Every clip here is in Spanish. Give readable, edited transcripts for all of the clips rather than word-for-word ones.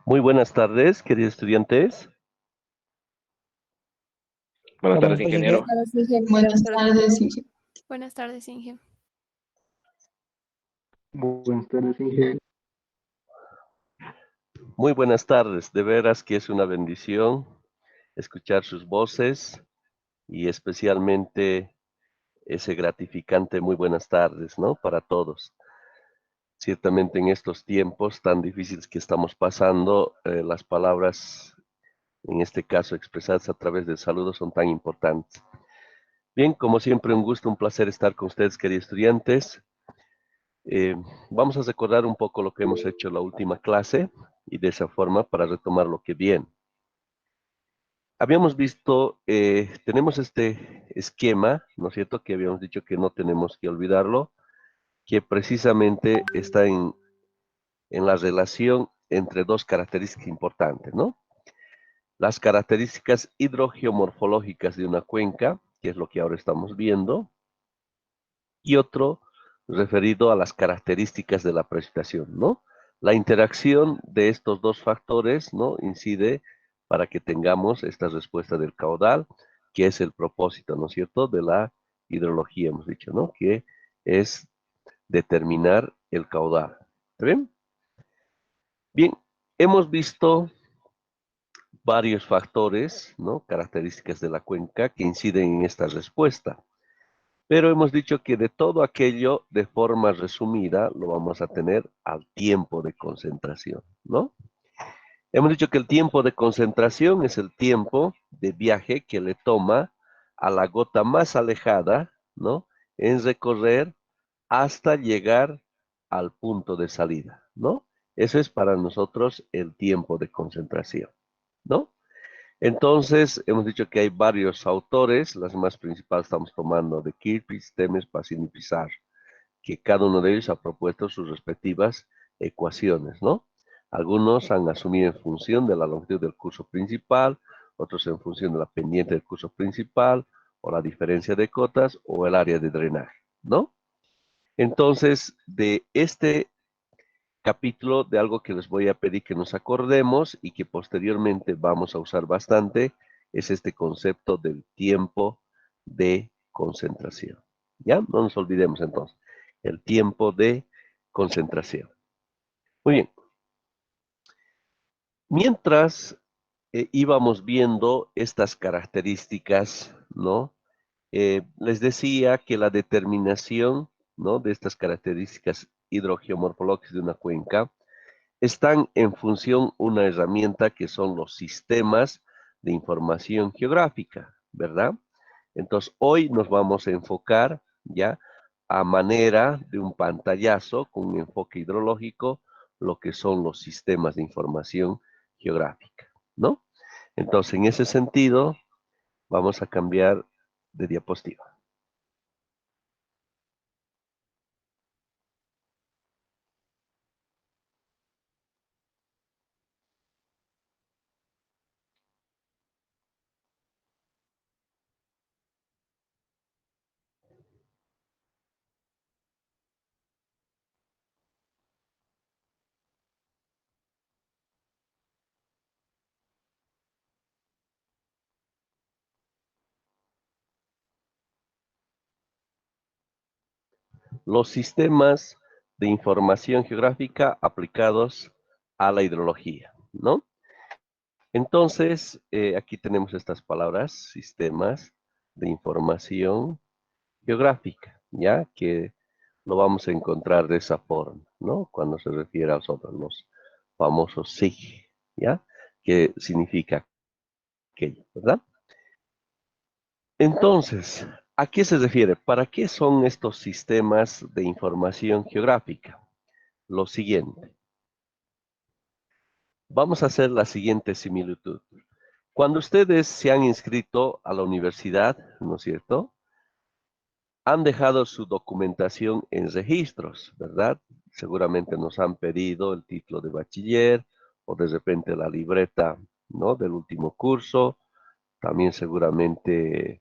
Muy buenas tardes, queridos estudiantes. Buenas tardes, ingeniero. Buenas tardes, Inge. Buenas tardes, Inge. Buenas tardes, ingeniero. Muy buenas tardes. De veras que es una bendición escuchar sus voces y especialmente ese gratificante muy buenas tardes, ¿no? Para todos. Ciertamente en estos tiempos tan difíciles que estamos pasando, las palabras, en este caso expresadas a través del saludo, son tan importantes. Bien, como siempre, un gusto, un placer estar con ustedes, queridos estudiantes. Vamos a recordar un poco lo que hemos hecho en la última clase y de esa forma para retomar lo que viene. Habíamos visto, tenemos este esquema, ¿no es cierto? Que habíamos dicho que no tenemos que olvidarlo, que precisamente está en la relación entre dos características importantes, ¿no? Las características hidrogeomorfológicas de una cuenca, que es lo que ahora estamos viendo, y otro referido a las características de la precipitación, ¿no? La interacción de estos dos factores, ¿no? Incide para que tengamos esta respuesta del caudal, que es el propósito, ¿no es cierto?, de la hidrología, hemos dicho, ¿no? Que es determinar el caudal. ¿Está bien? Bien, hemos visto varios factores, ¿no? Características de la cuenca que inciden en esta respuesta. Pero hemos dicho que de todo aquello, de forma resumida, lo vamos a tener al tiempo de concentración, ¿no? Hemos dicho que el tiempo de concentración es el tiempo de viaje que le toma a la gota más alejada, ¿no? En recorrer hasta llegar al punto de salida, ¿no? Eso es para nosotros el tiempo de concentración, ¿no? Entonces, hemos dicho que hay varios autores, las más principales estamos tomando de Kirby, Temes, Pacini y Pizarro, que cada uno de ellos ha propuesto sus respectivas ecuaciones, ¿no? Algunos han asumido en función de la longitud del curso principal, otros en función de la pendiente del curso principal, o la diferencia de cotas, o el área de drenaje, ¿no? Entonces, de este capítulo de algo que les voy a pedir que nos acordemos y que posteriormente vamos a usar bastante, es este concepto del tiempo de concentración. ¿Ya? No nos olvidemos entonces, el tiempo de concentración. Muy bien. Mientras íbamos viendo estas características, ¿no? Les decía que la determinación, ¿no? De estas características hidrogeomorfológicas de una cuenca están en función una herramienta que son los sistemas de información geográfica, ¿verdad? Entonces, hoy nos vamos a enfocar ya a manera de un pantallazo con un enfoque hidrológico, lo que son los sistemas de información geográfica, ¿no? Entonces, en ese sentido, vamos a cambiar de diapositiva. Los sistemas de información geográfica aplicados a la hidrología, ¿no? Entonces, aquí tenemos estas palabras, sistemas de información geográfica, ¿ya? Que lo vamos a encontrar de esa forma, ¿no? Cuando se refiere a los famosos SIG, ¿ya? Que significa aquello, ¿verdad? Entonces, ¿a qué se refiere? ¿Para qué son estos sistemas de información geográfica? Lo siguiente. Vamos a hacer la siguiente similitud. Cuando ustedes se han inscrito a la universidad, ¿no es cierto?, han dejado su documentación en registros, ¿verdad? Seguramente nos han pedido el título de bachiller o de repente la libreta, ¿no?, del último curso. También seguramente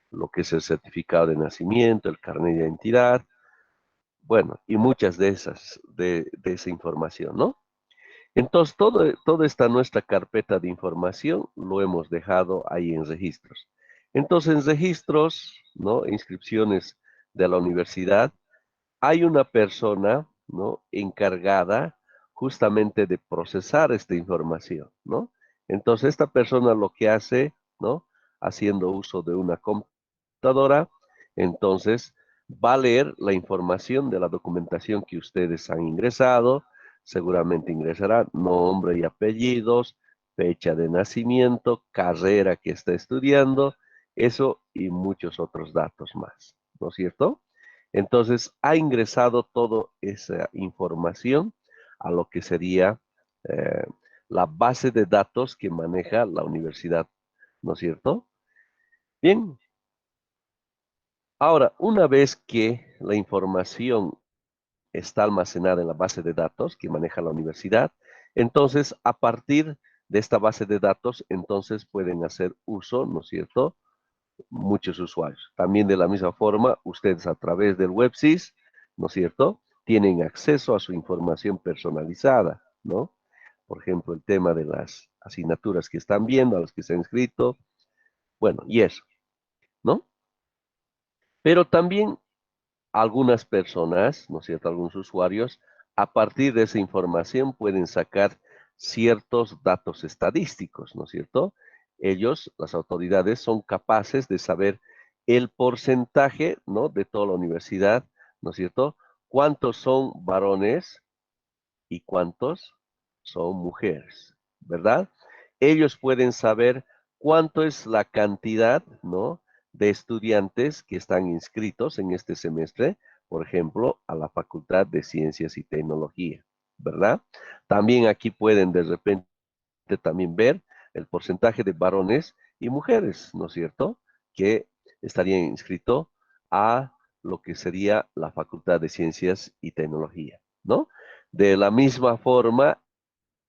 lo que es el certificado de nacimiento, el carnet de identidad. Bueno, y muchas de esas, de esa información, ¿no? Entonces, toda esta nuestra carpeta de información lo hemos dejado ahí en registros. Entonces, en registros, ¿no? Inscripciones de la universidad, hay una persona, ¿no? Encargada justamente de procesar esta información, ¿no? Entonces, esta persona lo que hace, ¿no? Haciendo uso de una computadora, entonces va a leer la información de la documentación que ustedes han ingresado, seguramente ingresará nombre y apellidos, fecha de nacimiento, carrera que está estudiando, eso y muchos otros datos más, ¿no es cierto? Entonces, ha ingresado toda esa información a lo que sería eh, la base de datos que maneja la universidad, ¿no es cierto? Bien, ahora, una vez que la información está almacenada en la base de datos que maneja la universidad, entonces, a partir de esta base de datos, entonces pueden hacer uso, ¿no es cierto? Muchos usuarios. También de la misma forma, ustedes a través del WebSys, ¿no es cierto? Tienen acceso a su información personalizada, ¿no? Por ejemplo, el tema de las asignaturas que están viendo, a los que se han inscrito, bueno, y eso, ¿no? Pero también algunas personas, ¿no es cierto? Algunos usuarios, a partir de esa información pueden sacar ciertos datos estadísticos, ¿no es cierto? Ellos, las autoridades, son capaces de saber el porcentaje, ¿no? De toda la universidad, ¿no es cierto? Cuántos son varones y cuántos son mujeres, ¿verdad? Ellos pueden saber cuánto es la cantidad, ¿no? De estudiantes que están inscritos en este semestre, por ejemplo, a la Facultad de Ciencias y Tecnología, ¿verdad? También aquí pueden de repente también ver el porcentaje de varones y mujeres, ¿no es cierto? Que estarían inscritos a lo que sería la Facultad de Ciencias y Tecnología, ¿no? De la misma forma,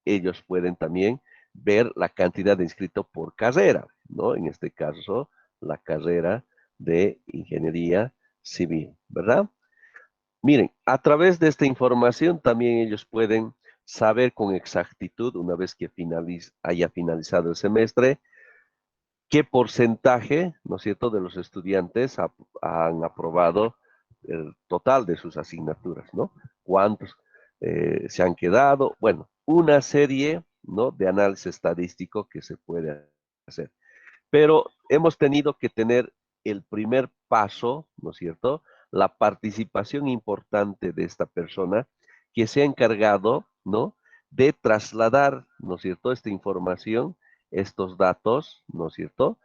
ellos pueden también ver la cantidad de inscritos por carrera, ¿no? En este caso, la carrera de Ingeniería Civil, ¿verdad? Miren, a través de esta información también ellos pueden saber con exactitud, una vez que haya finalizado el semestre, qué porcentaje, ¿no es cierto?, de los estudiantes han aprobado el total de sus asignaturas, ¿no? Cuántos se han quedado, bueno, una serie, ¿no?, de análisis estadístico que se puede hacer. Pero hemos tenido que tener el primer paso, ¿no es cierto?, la participación importante de esta persona que se ha encargado, ¿no?, de trasladar, ¿no es cierto?, esta información, estos datos, ¿no es cierto?,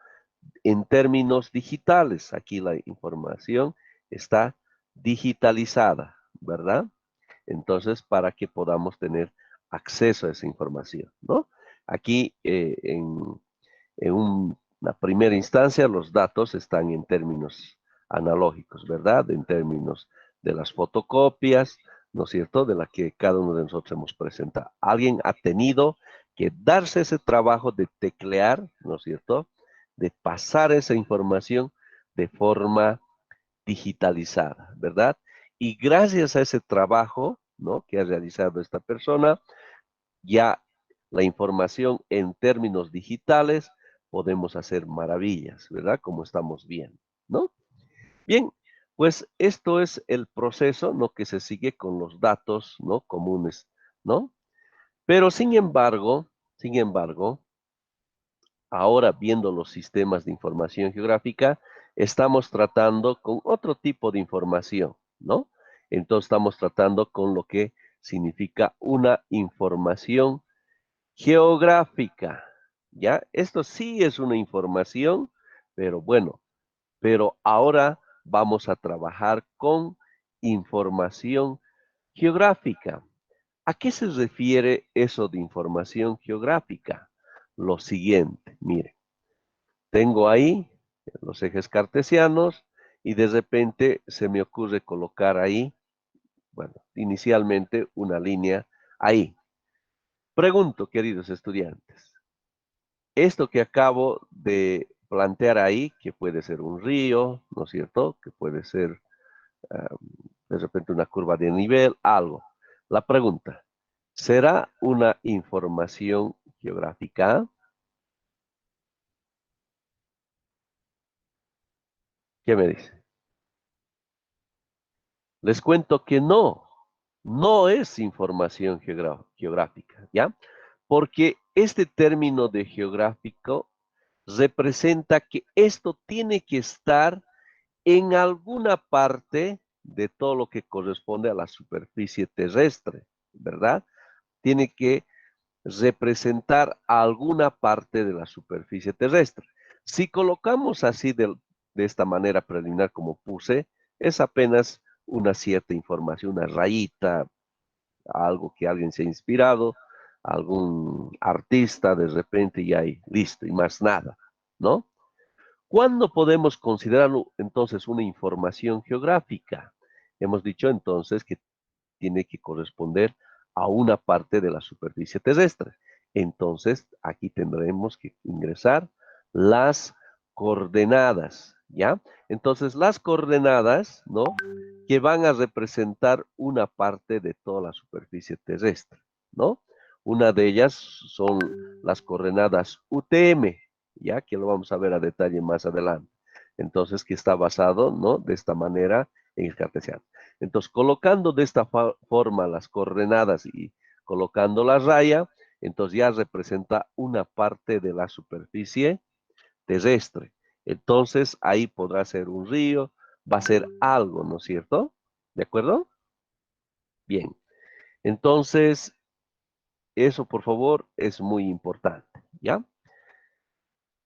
en términos digitales. Aquí la información está digitalizada, ¿verdad? Entonces, para que podamos tener acceso a esa información, ¿no? Aquí una primera instancia, los datos están en términos analógicos, ¿verdad? En términos de las fotocopias, ¿no es cierto? De la que cada uno de nosotros hemos presentado. Alguien ha tenido que darse ese trabajo de teclear, ¿no es cierto? De pasar esa información de forma digitalizada, ¿verdad? Y gracias a ese trabajo, ¿no?, que ha realizado esta persona, ya la información en términos digitales podemos hacer maravillas, ¿verdad? Como estamos viendo, ¿no? Bien, pues esto es el proceso, ¿no?, que se sigue con los datos, ¿no?, comunes, ¿no? Pero sin embargo, ahora viendo los sistemas de información geográfica, estamos tratando con otro tipo de información, ¿no? Entonces estamos tratando con lo que significa una información geográfica, ¿ya? Esto sí es una información, pero bueno, pero ahora vamos a trabajar con información geográfica. ¿A qué se refiere eso de información geográfica? Lo siguiente, mire, tengo ahí los ejes cartesianos y de repente se me ocurre colocar ahí, bueno, inicialmente una línea ahí. Pregunto, queridos estudiantes, esto que acabo de plantear ahí, que puede ser un río, ¿no es cierto? Que puede ser de repente una curva de nivel, algo. La pregunta, ¿Será una información geográfica? ¿Qué me dice? Les cuento que no es información geográfica, ¿ya? Porque este término de geográfico representa que esto tiene que estar en alguna parte de todo lo que corresponde a la superficie terrestre, ¿verdad? Tiene que representar alguna parte de la superficie terrestre. Si colocamos así de esta manera preliminar como puse, es apenas una cierta información, una rayita, algo que alguien se ha inspirado, algún artista de repente y ahí, listo, y más nada, ¿no? ¿Cuándo podemos considerarlo entonces una información geográfica? Hemos dicho entonces que tiene que corresponder a una parte de la superficie terrestre. Entonces, aquí tendremos que ingresar las coordenadas, ¿ya? Entonces, las coordenadas, ¿no? Que van a representar una parte de toda la superficie terrestre, ¿no? Una de ellas son las coordenadas UTM, ya que lo vamos a ver a detalle más adelante. Entonces, que está basado, ¿no? De esta manera en el cartesiano. Entonces, colocando de esta forma las coordenadas y colocando la raya, entonces ya representa una parte de la superficie terrestre. Entonces, ahí podrá ser un río, va a ser algo, ¿no es cierto? ¿De acuerdo? Bien. Entonces, eso, por favor, es muy importante, ¿ya?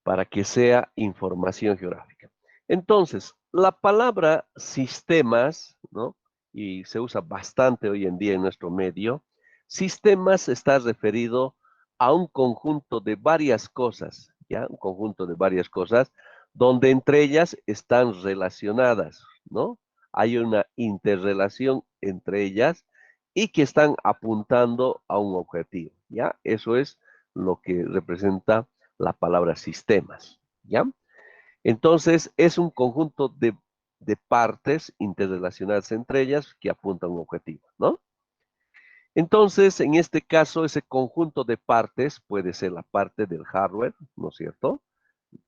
Para que sea información geográfica. Entonces, la palabra sistemas, ¿no? Y se usa bastante hoy en día en nuestro medio. Sistemas está referido a un conjunto de varias cosas, ¿ya? Un conjunto de varias cosas, donde entre ellas están relacionadas, ¿no? Hay una interrelación entre ellas y que están apuntando a un objetivo, ¿ya? Eso es lo que representa la palabra sistemas, ¿ya? Entonces, es un conjunto de partes interrelacionadas entre ellas que apuntan a un objetivo, ¿no? Entonces, en este caso, ese conjunto de partes puede ser la parte del hardware, ¿no es cierto?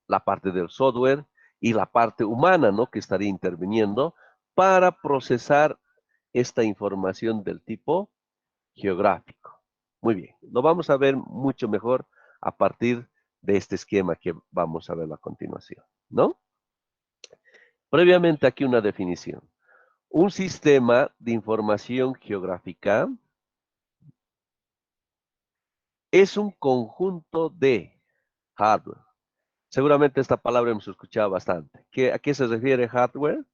La parte del software y la parte humana, ¿no? Que estaría interviniendo para procesar esta información del tipo geográfico. Muy bien, lo vamos a ver mucho mejor a partir de este esquema que vamos a ver a continuación, ¿no? Previamente aquí una definición. Un sistema de información geográfica es un conjunto de hardware. Seguramente esta palabra hemos escuchado bastante. ¿A qué se refiere hardware?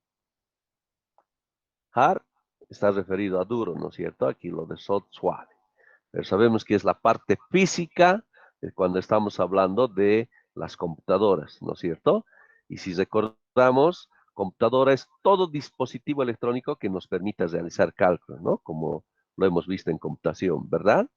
Hard está referido a duro, ¿no es cierto? Aquí lo de soft suave. Pero sabemos que es la parte física de cuando estamos hablando de las computadoras, ¿no es cierto? Y si recordamos, computadora es todo dispositivo electrónico que nos permita realizar cálculos, ¿no? Como lo hemos visto en computación, ¿verdad?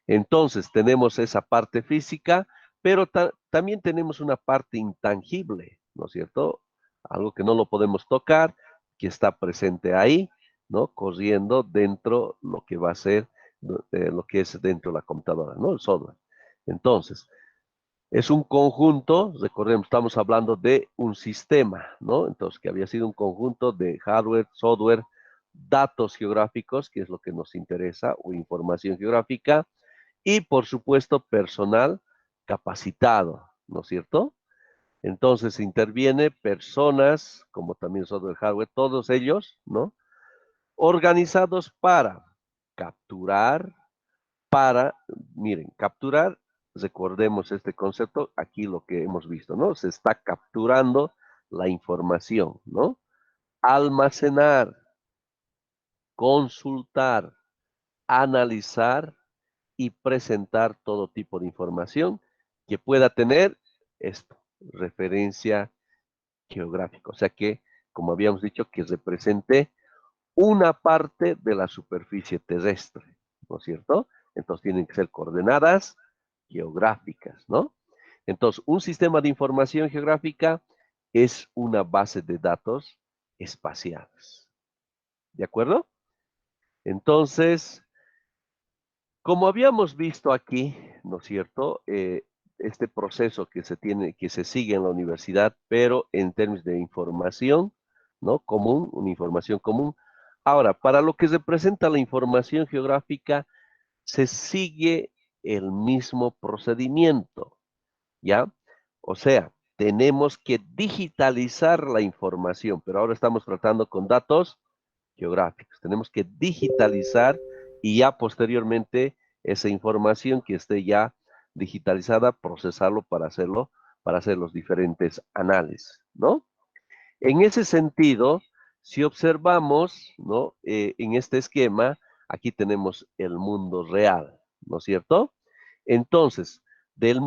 Entonces tenemos esa parte física, pero también tenemos una parte intangible, ¿no es cierto? Algo que no lo podemos tocar, que está presente ahí, ¿no? Corriendo dentro lo que va a ser, lo que es dentro de la computadora, ¿no? El software. Entonces, es un conjunto, recordemos, estamos hablando de un sistema, ¿no? Entonces, que había sido un conjunto de hardware, software, datos geográficos, que es lo que nos interesa, o información geográfica, y por supuesto personal capacitado, ¿no es cierto? Entonces interviene personas, como también software, hardware, todos ellos, ¿no? Organizados para capturar, miren, capturar, recordemos este concepto, aquí lo que hemos visto, ¿no? Se está capturando la información, ¿no? Almacenar, consultar, analizar y presentar todo tipo de información que pueda tener esto, referencia geográfica. O sea que, como habíamos dicho, que represente una parte de la superficie terrestre, ¿no es cierto? Entonces tienen que ser coordenadas geográficas, ¿no? Entonces, un sistema de información geográfica es una base de datos espaciales. ¿De acuerdo? Entonces, Como habíamos visto aquí, ¿no es cierto? Este proceso que se sigue en la universidad, pero en términos de información, ¿no? Común, una información común. Ahora, para lo que representa la información geográfica, se sigue el mismo procedimiento, ¿ya? O sea, tenemos que digitalizar la información, pero ahora estamos tratando con datos geográficos. Tenemos que digitalizar y ya posteriormente esa información que esté ya digitalizada, procesarlo para hacer los diferentes análisis, ¿no? En ese sentido, si observamos, ¿no? En este esquema, aquí tenemos el mundo real, ¿no es cierto? Entonces, del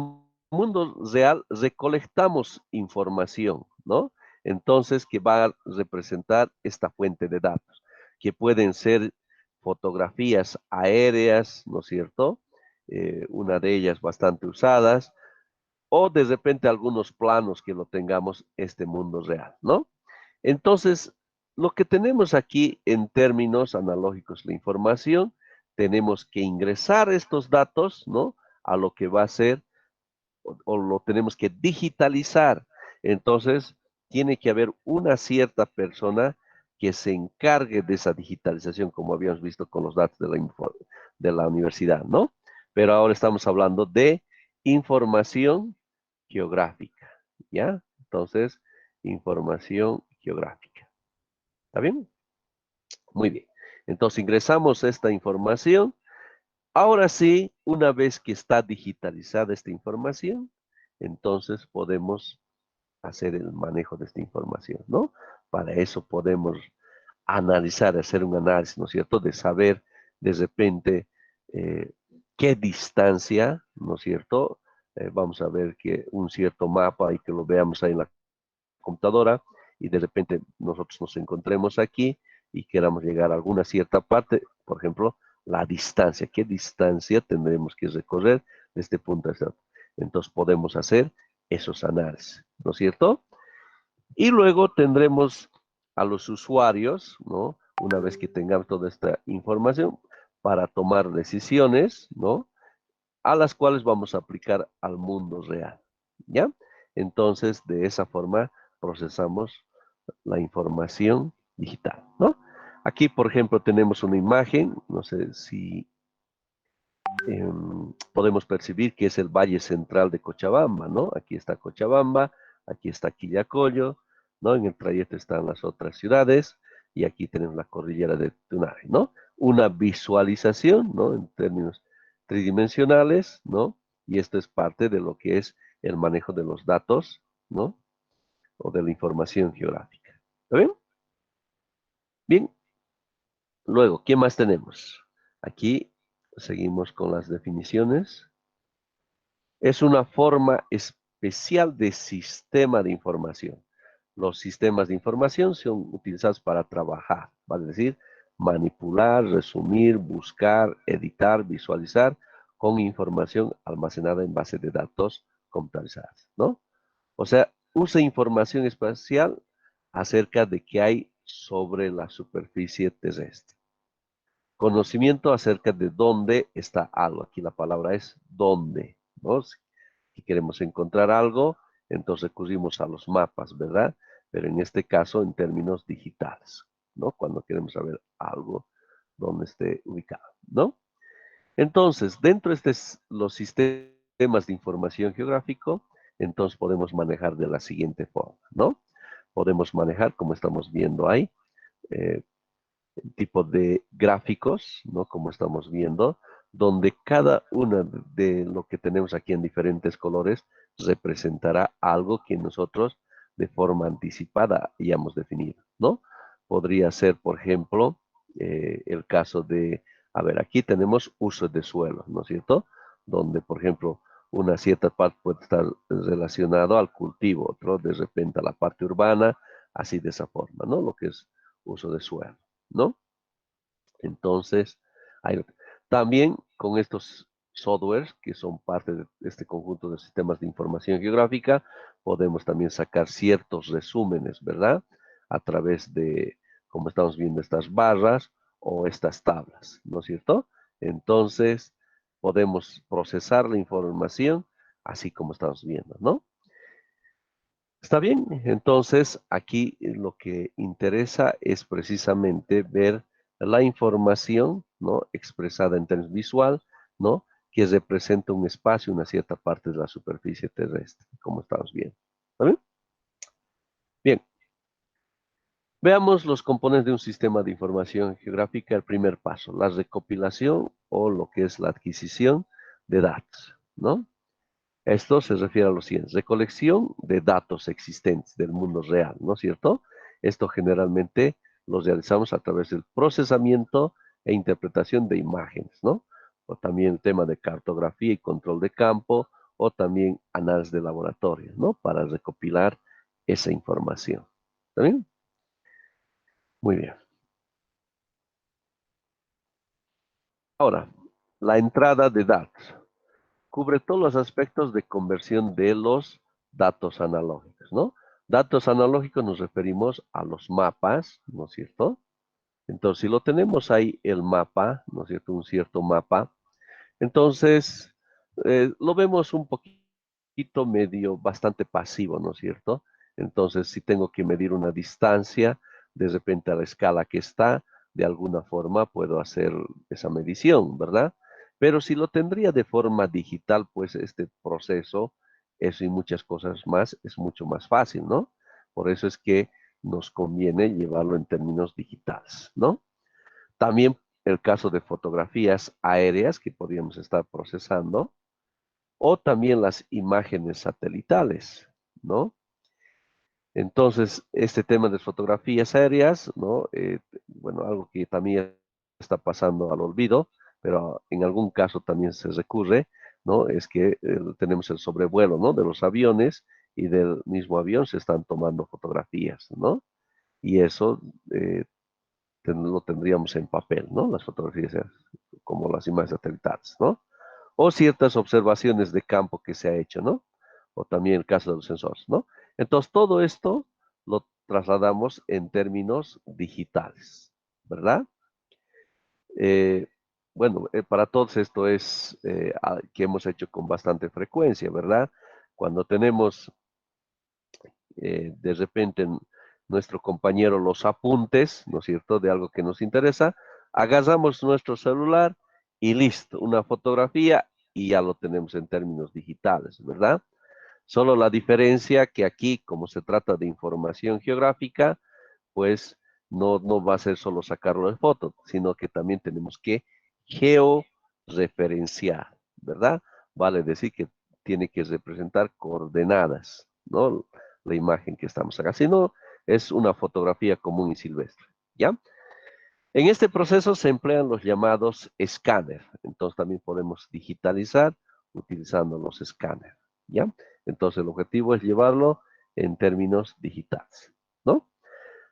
mundo real recolectamos información, ¿no? Entonces, que va a representar esta fuente de datos, que pueden ser fotografías aéreas, ¿no es cierto? Una de ellas bastante usadas, o de repente algunos planos que lo tengamos este mundo real, ¿no? Entonces, lo que tenemos aquí en términos analógicos, la información, tenemos que ingresar estos datos, ¿no? A lo que va a ser, o lo tenemos que digitalizar. Entonces, tiene que haber una cierta persona que se encargue de esa digitalización, como habíamos visto con los datos de la universidad, ¿no? Pero ahora estamos hablando de información geográfica, ¿ya? Entonces, información geográfica. ¿Está bien? Muy bien. Entonces, ingresamos esta información. Ahora sí, una vez que está digitalizada esta información, entonces podemos hacer el manejo de esta información, ¿no? Para eso podemos analizar, hacer un análisis, ¿no es cierto? De saber de repente eh, qué distancia, ¿no es cierto? Vamos a ver que un cierto mapa y que lo veamos ahí en la computadora y de repente nosotros nos encontremos aquí y queramos llegar a alguna cierta parte, por ejemplo, la distancia, qué distancia tendremos que recorrer de este punto a este otro. Entonces podemos hacer esos análisis, ¿no es cierto? Y luego tendremos a los usuarios, ¿no? Una vez que tengamos toda esta información para tomar decisiones, ¿no? A las cuales vamos a aplicar al mundo real, ¿ya? Entonces, de esa forma procesamos la información digital, ¿no? Aquí, por ejemplo, tenemos una imagen, no sé si podemos percibir que es el Valle Central de Cochabamba, ¿no? Aquí está Cochabamba, aquí está Quillacollo, ¿no? En el trayecto están las otras ciudades y aquí tenemos la cordillera de Tunari, ¿no? Una visualización, ¿no? En términos tridimensionales, ¿no? Y esto es parte de lo que es el manejo de los datos, ¿no? O de la información geográfica. ¿Está bien? Bien. Luego, ¿qué más tenemos? Aquí seguimos con las definiciones. Es una forma especial de sistema de información. Los sistemas de información son utilizados para trabajar, vale decir, manipular, resumir, buscar, editar, visualizar con información almacenada en base de datos computarizadas, ¿no? O sea, usa información espacial acerca de qué hay sobre la superficie terrestre. Conocimiento acerca de dónde está algo. Aquí la palabra es dónde, ¿no? Si queremos encontrar algo, entonces recurrimos a los mapas, ¿verdad? Pero en este caso en términos digitales, ¿no? Cuando queremos saber algo, dónde esté ubicado, ¿no? Entonces, dentro de los sistemas de información geográfico, entonces podemos manejar de la siguiente forma, ¿no? Podemos manejar, como estamos viendo ahí, eh, tipo de gráficos, ¿no? Como estamos viendo, donde cada una de lo que tenemos aquí en diferentes colores representará algo que nosotros de forma anticipada hayamos definido, ¿no? Podría ser, por ejemplo, el caso de, a ver, aquí tenemos uso de suelo, ¿no es cierto? Donde, por ejemplo, una cierta parte puede estar relacionado al cultivo, otro de repente a la parte urbana, así de esa forma, ¿no? Lo que es uso de suelo, ¿no? Entonces, también con estos softwares que son parte de este conjunto de sistemas de información geográfica, podemos también sacar ciertos resúmenes, ¿verdad? A través de, como estamos viendo, estas barras o estas tablas, ¿no es cierto? Entonces, podemos procesar la información así como estamos viendo, ¿no? ¿Está bien? Entonces, aquí lo que interesa es precisamente ver la información, ¿no? Expresada en términos visual, ¿no? Que representa un espacio, una cierta parte de la superficie terrestre, como estamos viendo. ¿Está bien? Bien. Veamos los componentes de un sistema de información geográfica. El primer paso, la recopilación o lo que es la adquisición de datos, ¿no? Esto se refiere a lo siguiente, recolección de datos existentes del mundo real, ¿no es cierto? Esto generalmente lo realizamos a través del procesamiento e interpretación de imágenes, ¿no? O también el tema de cartografía y control de campo, o también análisis de laboratorio, ¿no? Para recopilar esa información. ¿Está bien? Muy bien. Ahora, la entrada de datos. Cubre todos los aspectos de conversión de los datos analógicos, ¿no? Datos analógicos nos referimos a los mapas, ¿no es cierto? Entonces, si lo tenemos ahí el mapa, ¿no es cierto? Un cierto mapa, entonces lo vemos un poquito medio, bastante pasivo, ¿no es cierto? Entonces, si tengo que medir una distancia, de repente a la escala que está, de alguna forma puedo hacer esa medición, ¿verdad? Pero si lo tendría de forma digital, pues este proceso, eso y muchas cosas más, es mucho más fácil, ¿no? Por eso es que nos conviene llevarlo en términos digitales, ¿no? También el caso de fotografías aéreas que podríamos estar procesando, o también las imágenes satelitales, ¿no? Entonces, este tema de fotografías aéreas, ¿no? Bueno, algo que también está pasando al olvido, pero en algún caso también se recurre, ¿no? Es que tenemos el sobrevuelo, ¿no? De los aviones y del mismo avión se están tomando fotografías, ¿no? Y eso lo tendríamos en papel, ¿no? Las fotografías como las imágenes satelitales, ¿no? O ciertas observaciones de campo que se ha hecho, ¿no? O también el caso de los sensores, ¿no? Entonces, todo esto lo trasladamos en términos digitales, ¿verdad? Eh, bueno, para todos esto es que hemos hecho con bastante frecuencia, ¿verdad? Cuando tenemos de repente nuestro compañero los apuntes, ¿no es cierto?, de algo que nos interesa, agarramos nuestro celular y listo, una fotografía y ya lo tenemos en términos digitales, ¿verdad? Solo la diferencia que aquí, como se trata de información geográfica, pues no va a ser solo sacarlo de foto, sino que también tenemos que georreferenciar, ¿verdad? Vale decir que tiene que representar coordenadas, ¿no? La imagen que estamos acá. Si no, es una fotografía común y silvestre, ¿ya? En este proceso se emplean los llamados escáner. Entonces también podemos digitalizar utilizando los escáneres, ¿ya? Entonces el objetivo es llevarlo en términos digitales, ¿no?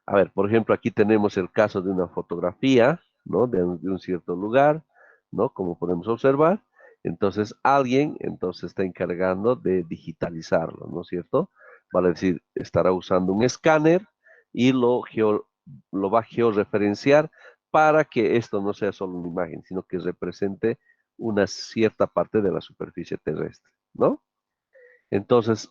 A ver, por ejemplo, aquí tenemos el caso de una fotografía, ¿no? De un cierto lugar, ¿no? Como podemos observar. Entonces, alguien, entonces, está encargando de digitalizarlo, ¿no es cierto? Vale decir, estará usando un escáner y lo va a georreferenciar para que esto no sea solo una imagen, sino que represente una cierta parte de la superficie terrestre, ¿no? Entonces,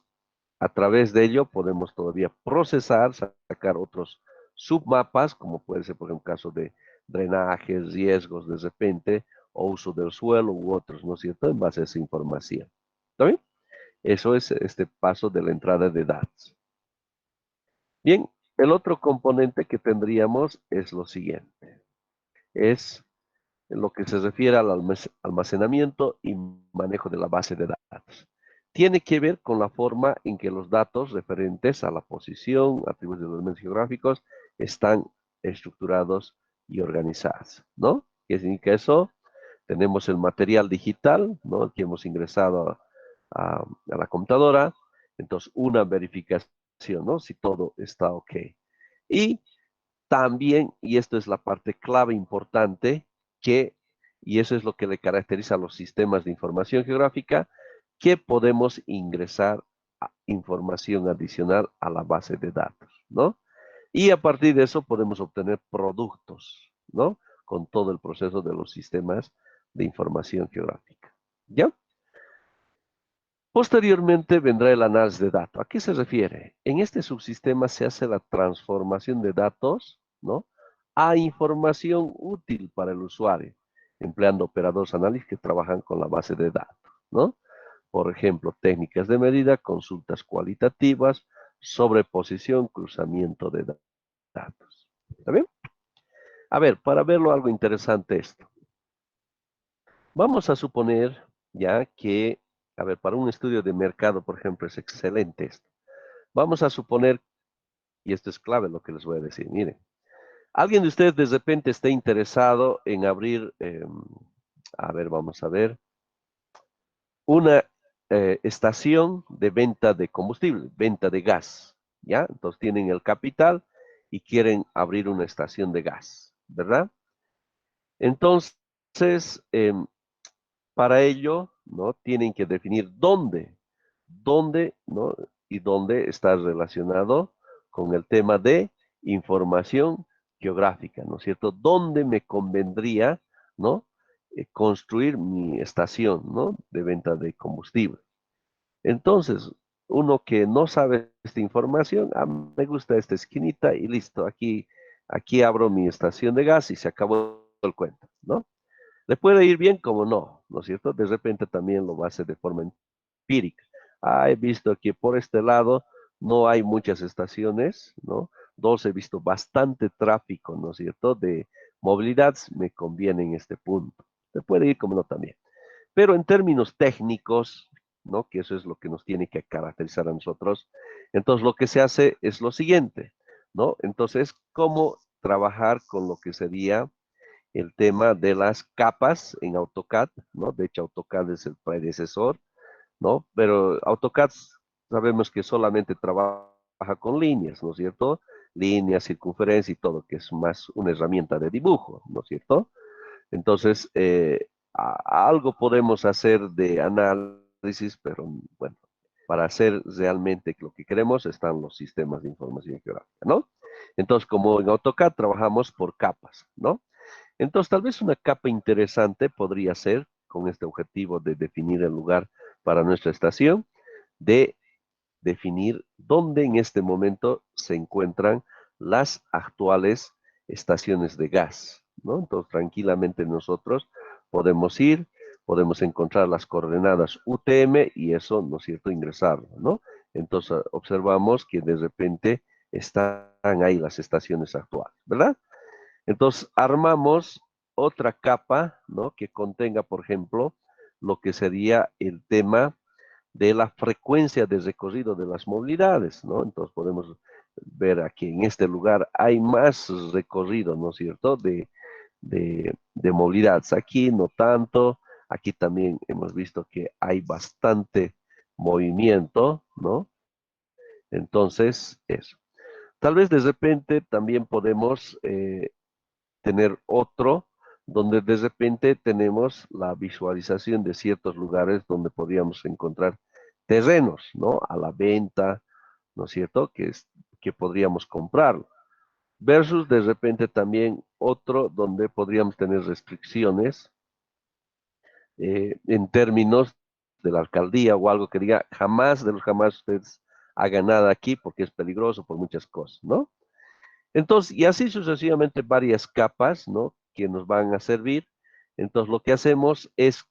a través de ello podemos todavía procesar, sacar otros submapas, como puede ser, por ejemplo, un caso de drenajes, riesgos de repente, o uso del suelo u otros, ¿no es cierto?, en base a esa información. ¿Está bien? Eso es este paso de la entrada de datos. Bien, el otro componente que tendríamos es lo siguiente. Es en lo que se refiere al almacenamiento y manejo de la base de datos. Tiene que ver con la forma en que los datos referentes a la posición, atributos de los elementos geográficos, están estructurados y organizados, ¿no? ¿Qué significa eso? Tenemos el material digital, ¿no? Que hemos ingresado a la computadora. Entonces, una verificación, ¿no? Si todo está ok. Y también, y esto es la parte clave importante, y eso es lo que le caracteriza a los sistemas de información geográfica, que podemos ingresar información adicional a la base de datos, ¿no? Y a partir de eso podemos obtener productos, ¿no? Con todo el proceso de los sistemas de información geográfica. ¿Ya? Posteriormente vendrá el análisis de datos. ¿A qué se refiere? En este subsistema se hace la transformación de datos, ¿no?, a información útil para el usuario, empleando operadores análisis que trabajan con la base de datos, ¿no? Por ejemplo, técnicas de medida, consultas cualitativas, sobreposición, cruzamiento de datos. ¿Está bien? A ver, para verlo algo interesante esto. Vamos a suponer ya que, a ver, para un estudio de mercado, por ejemplo, es excelente esto. Vamos a suponer, y esto es clave lo que les voy a decir, miren, alguien de ustedes de repente está interesado en abrir, a ver, vamos a ver, una estación de venta de combustible, venta de gas, ¿ya? Entonces tienen el capital y quieren abrir una estación de gas, ¿verdad? Entonces, para ello, ¿no?, tienen que definir dónde, ¿no?, y dónde está relacionado con el tema de información geográfica, ¿no es cierto? ¿Dónde me convendría, ¿no?, construir mi estación, ¿no?, de venta de combustible? Entonces, uno que no sabe esta información, me gusta esta esquinita y listo, aquí abro mi estación de gas y se acabó el cuento, ¿no? Le puede ir bien como no, ¿no es cierto? De repente también lo va a hacer de forma empírica. He visto que por este lado no hay muchas estaciones, ¿no? Dos, he visto bastante tráfico, ¿no es cierto?, de movilidad, me conviene en este punto. Le puede ir como no también. Pero en términos técnicos, ¿no?, que eso es lo que nos tiene que caracterizar a nosotros, entonces lo que se hace es lo siguiente, ¿no? Entonces, ¿cómo trabajar con lo que sería el tema de las capas en AutoCAD, ¿no? De hecho, AutoCAD es el predecesor, ¿no? Pero AutoCAD sabemos que solamente trabaja con líneas, ¿no es cierto? Líneas, circunferencia y todo, que es más una herramienta de dibujo, ¿no es cierto? Entonces, algo podemos hacer de análisis, pero bueno, para hacer realmente lo que queremos están los sistemas de información geográfica, ¿no? Entonces, como en AutoCAD trabajamos por capas, ¿no? Entonces, tal vez una capa interesante podría ser, con este objetivo de definir el lugar para nuestra estación, de definir dónde en este momento se encuentran las actuales estaciones de gas, ¿no? Entonces, tranquilamente nosotros podemos ir, podemos encontrar las coordenadas UTM y eso, ¿no es cierto?, ingresarlo, ¿no? Entonces, observamos que de repente están ahí las estaciones actuales, ¿verdad? Entonces, armamos otra capa, ¿no?, que contenga, por ejemplo, lo que sería el tema de la frecuencia de recorrido de las movilidades, ¿no? Entonces, podemos ver aquí en este lugar hay más recorrido, ¿no es cierto?, de movilidades. Aquí no tanto, aquí también hemos visto que hay bastante movimiento, ¿no? Entonces, eso. Tal vez de repente también podemos tener otro donde de repente tenemos la visualización de ciertos lugares donde podríamos encontrar terrenos, ¿no?, a la venta, ¿no es cierto?, que podríamos comprarlo. Versus de repente también otro donde podríamos tener restricciones en términos de la alcaldía o algo que diga, jamás de los jamás ustedes hagan nada aquí porque es peligroso por muchas cosas, ¿no? Entonces, y así sucesivamente varias capas, ¿no?, que nos van a servir. Entonces, lo que hacemos es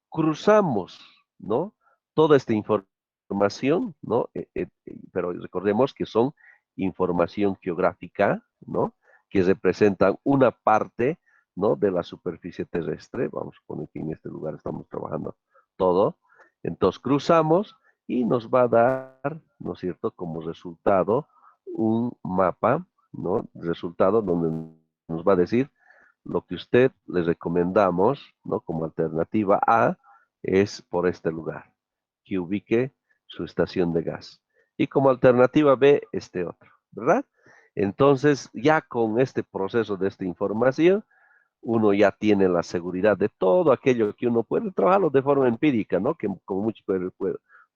cruzamos, ¿no?, toda esta información, ¿no? Pero recordemos que son información geográfica, ¿no?, que representan una parte, ¿no?, de la superficie terrestre. Vamos a poner que en este lugar estamos trabajando todo. Entonces, cruzamos y nos va a dar, ¿no es cierto?, como resultado un mapa, ¿no?, resultado donde nos va a decir lo que usted le recomendamos, ¿no?, como alternativa A es por este lugar, que ubique su estación de gas. Y como alternativa B, este otro, ¿verdad? Entonces, ya con este proceso de esta información, uno ya tiene la seguridad de todo aquello que uno puede trabajarlo de forma empírica, ¿no? Que como muchos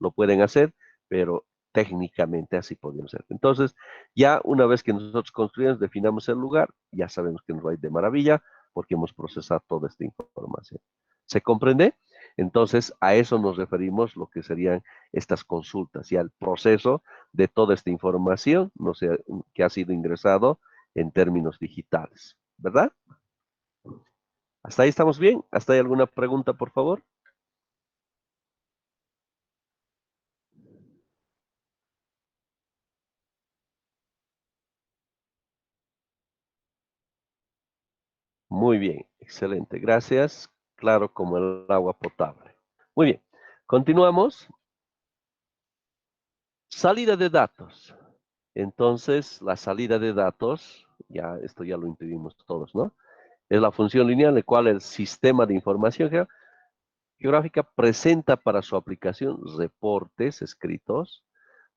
lo pueden hacer, pero técnicamente así podemos hacer. Entonces, ya una vez que nosotros construimos, definamos el lugar, ya sabemos que nos va a ir de maravilla porque hemos procesado toda esta información. ¿Se comprende? Entonces, a eso nos referimos lo que serían estas consultas y al proceso de toda esta información, no sé, que ha sido ingresado en términos digitales, ¿verdad? ¿Hasta ahí estamos bien? ¿Hasta ahí alguna pregunta, por favor? Muy bien, excelente, gracias. Claro como el agua potable. Muy bien, continuamos. Salida de datos. Entonces, la salida de datos, ya esto ya lo intuimos todos, ¿no? Es la función lineal en la cual el sistema de información geográfica presenta para su aplicación reportes escritos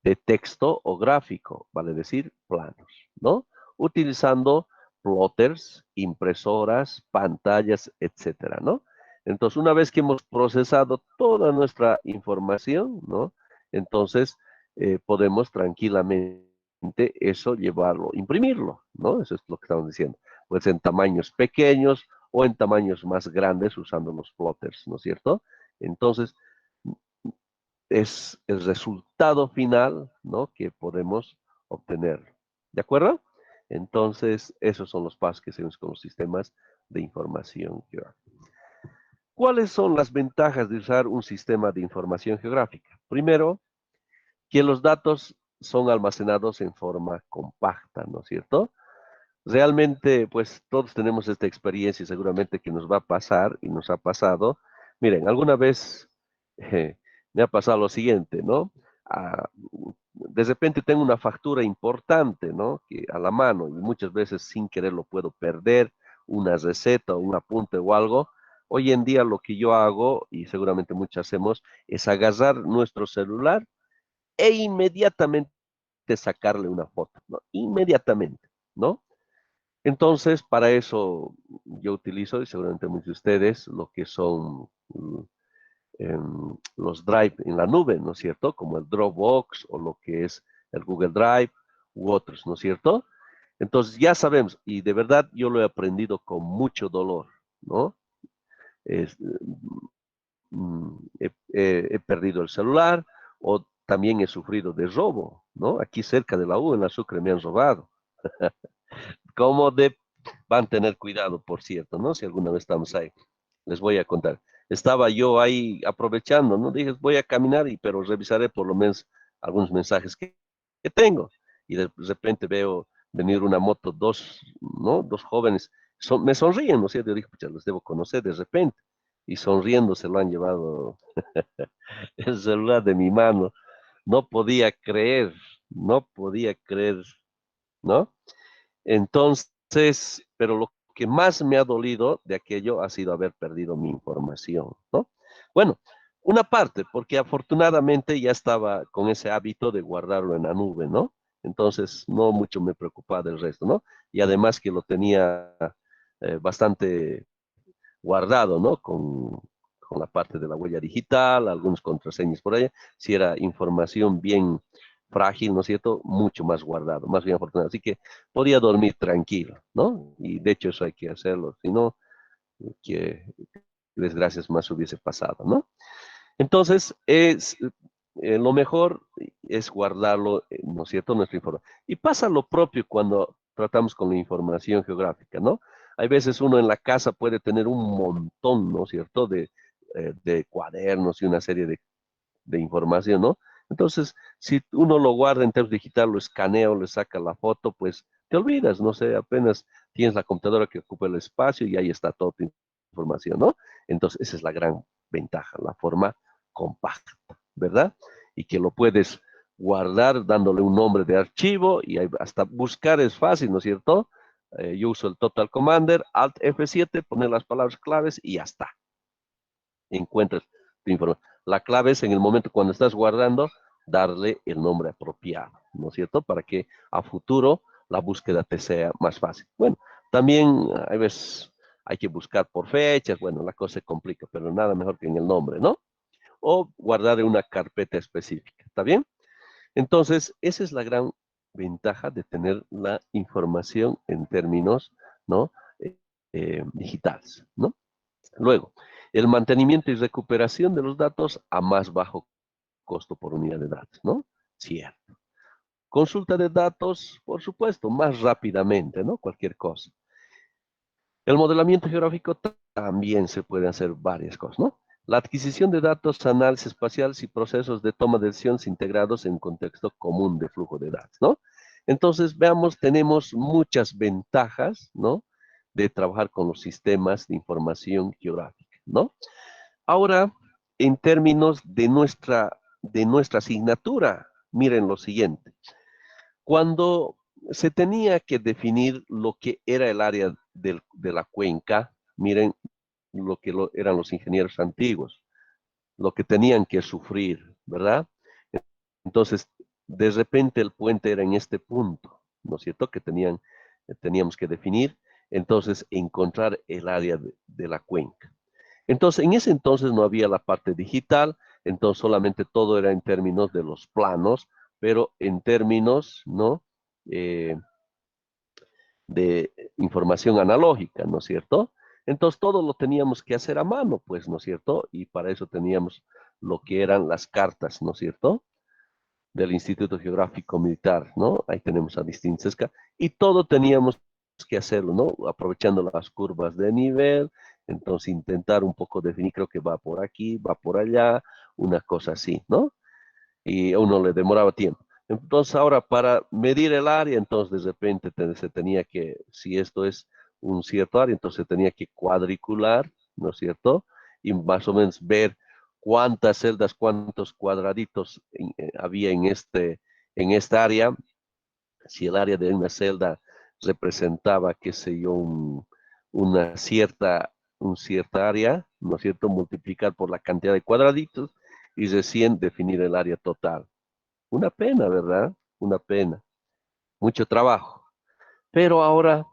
de texto o gráfico, vale decir, planos, ¿no? Utilizando plotters, impresoras, pantallas, etcétera, ¿no? Entonces, una vez que hemos procesado toda nuestra información, ¿no? Entonces, podemos tranquilamente eso llevarlo, imprimirlo, ¿no? Eso es lo que estamos diciendo. Pues en tamaños pequeños o en tamaños más grandes usando los plotters, ¿no es cierto? Entonces, es el resultado final, ¿no? Que podemos obtener. ¿De acuerdo? Entonces, esos son los pasos que seguimos con los sistemas de información geográfica. ¿Cuáles son las ventajas de usar un sistema de información geográfica? Primero, que los datos son almacenados en forma compacta, ¿no es cierto? Realmente, pues todos tenemos esta experiencia y seguramente que nos va a pasar y nos ha pasado. Miren, alguna vez me ha pasado lo siguiente, ¿no? Ah, de repente tengo una factura importante, ¿no? Que a la mano y muchas veces sin querer lo puedo perder, una receta o un apunte o algo. Hoy en día lo que yo hago, y seguramente muchos hacemos, es agarrar nuestro celular e inmediatamente sacarle una foto, ¿no? Inmediatamente, ¿no? Entonces, para eso yo utilizo, y seguramente muchos de ustedes, lo que son los Drive en la nube, ¿no es cierto? Como el Dropbox o lo que es el Google Drive u otros, ¿no es cierto? Entonces, ya sabemos, y de verdad yo lo he aprendido con mucho dolor, ¿no? Es, he perdido el celular o también he sufrido de robo, ¿no? Aquí cerca de la U, en la Sucre, me han robado. Como de van a tener cuidado, por cierto, ¿no? Si alguna vez estamos ahí, les voy a contar. Estaba yo ahí aprovechando, ¿no? Dije, voy a caminar, pero revisaré por lo menos algunos mensajes que tengo. Y de repente veo venir una moto, ¿no? Dos jóvenes, me sonríen, ¿no es cierto? Yo dije, pucha, los debo conocer de repente. Y sonriendo se lo han llevado el celular de mi mano. No podía creer, no podía creer, ¿no? Entonces, pero lo que más me ha dolido de aquello ha sido haber perdido mi información, ¿no? Bueno, una parte, porque afortunadamente ya estaba con ese hábito de guardarlo en la nube, ¿no? Entonces, no mucho me preocupaba del resto, ¿no? Y además que lo tenía bastante guardado, ¿no? Con la parte de la huella digital, algunos contraseñas por allá, si era información bien frágil, ¿no es cierto? Mucho más guardado, más bien afortunado. Así que podía dormir tranquilo, ¿no? Y de hecho eso hay que hacerlo, si no, que desgracias más hubiese pasado, ¿no? Entonces, lo mejor es guardarlo, ¿no es cierto?, nuestra información. Y pasa lo propio cuando tratamos con la información geográfica, ¿no? Hay veces uno en la casa puede tener un montón, ¿no es cierto?, de cuadernos y una serie de información, ¿no? Entonces, si uno lo guarda en términos digital, lo escanea o le saca la foto, pues te olvidas, no sé, apenas tienes la computadora que ocupa el espacio y ahí está toda tu información, ¿no? Entonces, esa es la gran ventaja, la forma compacta, ¿verdad? Y que lo puedes guardar dándole un nombre de archivo y hasta buscar es fácil, ¿no es cierto? Yo uso el Total Commander, Alt F7, poner las palabras claves y ya está. Encuentras tu información. La clave es en el momento cuando estás guardando, darle el nombre apropiado, ¿no es cierto? Para que a futuro la búsqueda te sea más fácil. Bueno, también a veces hay que buscar por fechas, bueno, la cosa se complica, pero nada mejor que en el nombre, ¿no? O guardar en una carpeta específica, ¿está bien? Entonces, esa es la gran ventaja de tener la información en términos, ¿no? Digitales, ¿no? Luego, El mantenimiento y recuperación de los datos a más bajo costo por unidad de datos, ¿no? Cierto. Consulta de datos, por supuesto, más rápidamente, ¿no? Cualquier cosa. El modelamiento geográfico también se puede hacer varias cosas, ¿no? La adquisición de datos, análisis espacial y procesos de toma de decisiones integrados en un contexto común de flujo de datos, ¿no? Entonces, veamos, tenemos muchas ventajas, ¿no? De trabajar con los sistemas de información geográfica, ¿no? Ahora, en términos de nuestra asignatura, miren lo siguiente. Cuando se tenía que definir lo que era el área de la cuenca, miren lo que eran los ingenieros antiguos, lo que tenían que sufrir, ¿verdad? Entonces, de repente el puente era en este punto, ¿no es cierto? Que teníamos que definir, entonces encontrar el área de la cuenca. Entonces, en ese entonces no había la parte digital, entonces solamente todo era en términos de los planos, pero en términos, ¿no? Eh, de información analógica, ¿no es cierto? Entonces todo lo teníamos que hacer a mano, pues, ¿no es cierto? Y para eso teníamos lo que eran las cartas, ¿no es cierto? Del Instituto Geográfico Militar, ¿no? Ahí tenemos a distintas y todo teníamos que hacerlo, ¿no? Aprovechando las curvas de nivel, entonces intentar un poco definir, creo que va por aquí, va por allá, una cosa así, ¿no? Y a uno le demoraba tiempo. Entonces ahora para medir el área, entonces de repente se tenía que, si esto es un cierto área, entonces se tenía que cuadricular, ¿no es cierto? Y más o menos ver cuántas celdas, cuántos cuadraditos había en esta área. Si el área de una celda representaba, qué sé yo, una cierta área, ¿no es cierto? Multiplicar por la cantidad de cuadraditos y recién definir el área total. Una pena, ¿verdad? Una pena. Mucho trabajo. Pero ahora,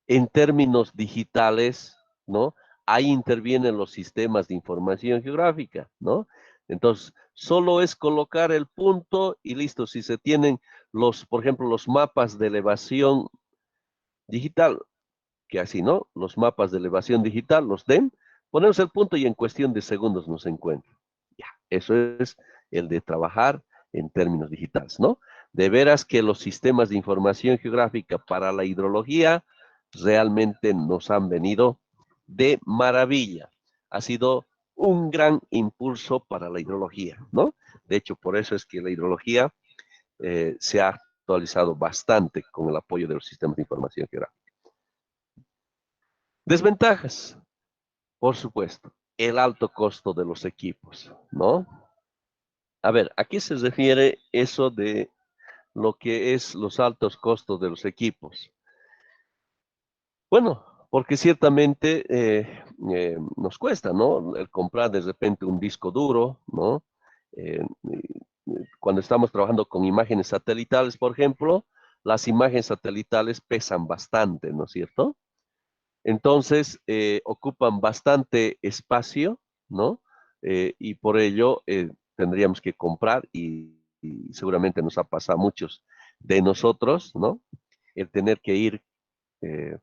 en términos digitales, ¿no? Ahí intervienen los sistemas de información geográfica, ¿no? Entonces, solo es colocar el punto y listo. Si se tienen por ejemplo, los mapas de elevación digital, que así, ¿no? Los mapas de elevación digital, los den, ponemos el punto y en cuestión de segundos nos encuentra. Ya, eso es el de trabajar en términos digitales, ¿no? De veras que los sistemas de información geográfica para la hidrología realmente nos han venido de maravilla. Ha sido un gran impulso para la hidrología, ¿no? De hecho, por eso es que la hidrología se ha actualizado bastante con el apoyo de los sistemas de información geográfica. Desventajas, por supuesto, el alto costo de los equipos, ¿no? A ver, ¿a qué se refiere eso de lo que es los altos costos de los equipos? Bueno, porque ciertamente nos cuesta, ¿no? El comprar de repente un disco duro, ¿no? Cuando estamos trabajando con imágenes satelitales, por ejemplo, las imágenes satelitales pesan bastante, ¿no es cierto? Entonces, ocupan bastante espacio, ¿no? Y por ello tendríamos que comprar y seguramente nos ha pasado a muchos de nosotros, ¿no? El tener que ir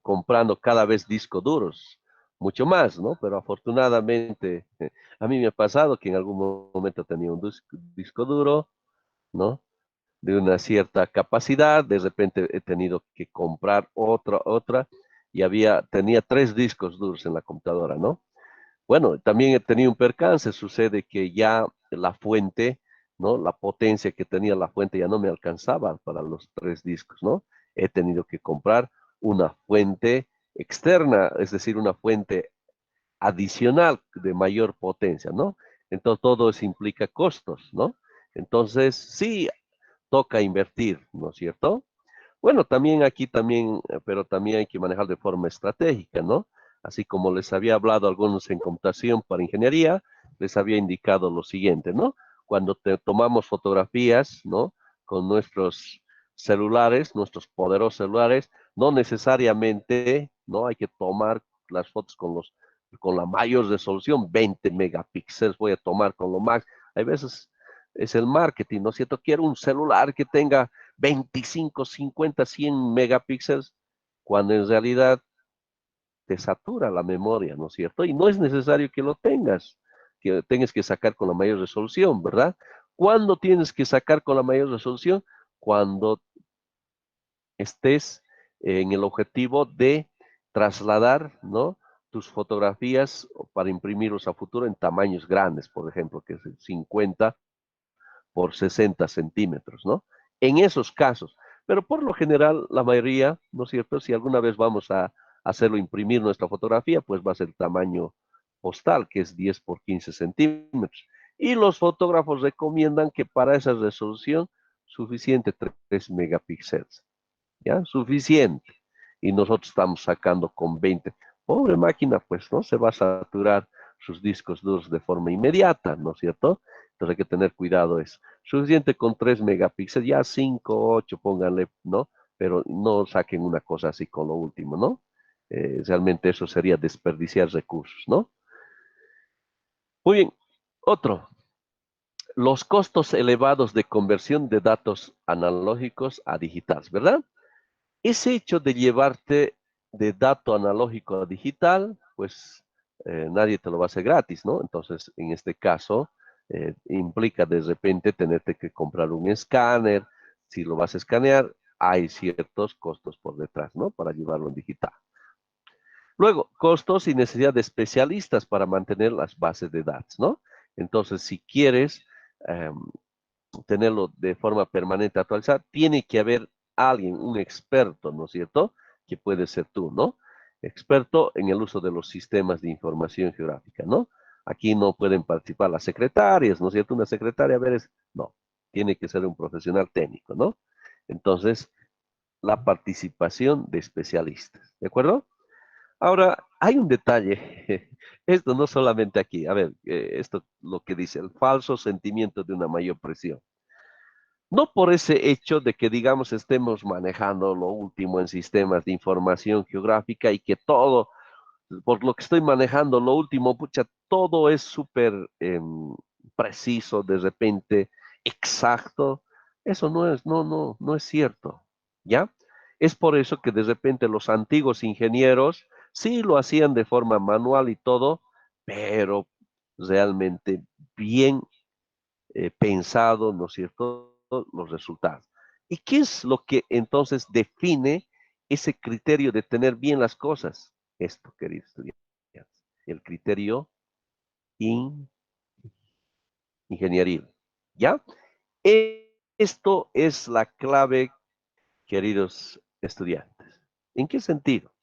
comprando cada vez discos duros, mucho más, ¿no? Pero afortunadamente, a mí me ha pasado que en algún momento tenía un disco duro, ¿no? De una cierta capacidad, de repente he tenido que comprar otra, y tenía 3 discos duros en la computadora, ¿no? Bueno, también he tenido un percance, sucede que ya la fuente, ¿no? La potencia que tenía la fuente ya no me alcanzaba para los 3 discos, ¿no? He tenido que comprar una fuente externa, es decir, una fuente adicional de mayor potencia, ¿no? Entonces todo eso implica costos, ¿no? Entonces, sí, toca invertir, ¿no es cierto? Bueno, también aquí también, pero también hay que manejar de forma estratégica, ¿no? Así como les había hablado a algunos en computación para ingeniería, les había indicado lo siguiente, ¿no? Cuando tomamos fotografías, ¿no? Con nuestros celulares, nuestros poderosos celulares, no necesariamente, ¿no? Hay que tomar las fotos con la mayor resolución, 20 megapíxeles voy a tomar con lo más. Hay veces es el marketing, ¿no es cierto? Quiero un celular que tenga 25, 50, 100 megapíxeles, cuando en realidad te satura la memoria, ¿no es cierto? Y no es necesario que lo tengas, que tengas que sacar con la mayor resolución, ¿verdad? ¿Cuándo tienes que sacar con la mayor resolución? Cuando estés en el objetivo de trasladar, ¿no?, tus fotografías para imprimirlos a futuro en tamaños grandes, por ejemplo, que es el 50 por 60 centímetros, ¿no? En esos casos. Pero por lo general, la mayoría, ¿no es cierto? Si alguna vez vamos a hacerlo imprimir nuestra fotografía, pues va a ser tamaño postal, que es 10 por 15 centímetros. Y los fotógrafos recomiendan que para esa resolución, suficiente 3 megapíxeles. ¿Ya? Suficiente. Y nosotros estamos sacando con 20. Pobre máquina, pues, ¿no? Se va a saturar sus discos duros de forma inmediata, ¿no es cierto? Entonces hay que tener cuidado eso. Suficiente con 3 megapíxeles, ya 5, 8, pónganle, ¿no? Pero no saquen una cosa así con lo último, ¿no? Realmente eso sería desperdiciar recursos, ¿no? Muy bien. Otro. Los costos elevados de conversión de datos analógicos a digitales, ¿verdad? Ese hecho de llevarte de dato analógico a digital, pues nadie te lo va a hacer gratis, ¿no? Entonces, en este caso, implica de repente tenerte que comprar un escáner. Si lo vas a escanear, hay ciertos costos por detrás, ¿no? Para llevarlo en digital. Luego, costos y necesidad de especialistas para mantener las bases de datos, ¿no? Entonces, si quieres tenerlo de forma permanente actualizada, tiene que haber alguien, un experto, ¿no es cierto? Que puede ser tú, ¿no? Experto en el uso de los sistemas de información geográfica, ¿no? Aquí no pueden participar las secretarias, ¿no es cierto? Una secretaria, a ver, no, tiene que ser un profesional técnico, ¿no? Entonces, la participación de especialistas, ¿de acuerdo? Ahora, hay un detalle, esto no solamente aquí, a ver, esto lo que dice, el falso sentimiento de una mayor presión. No por ese hecho de que, digamos, estemos manejando lo último en sistemas de información geográfica y que todo, por lo que estoy manejando lo último, pucha, todo es súper preciso, de repente, exacto. Eso no es cierto, ¿ya? Es por eso que de repente los antiguos ingenieros sí lo hacían de forma manual y todo, pero realmente bien pensado, ¿no es cierto?, los resultados. ¿Y qué es lo que entonces define ese criterio de tener bien las cosas? Esto, queridos estudiantes, el criterio in ingenieril, ¿ya? Esto es la clave, queridos estudiantes. ¿En qué sentido?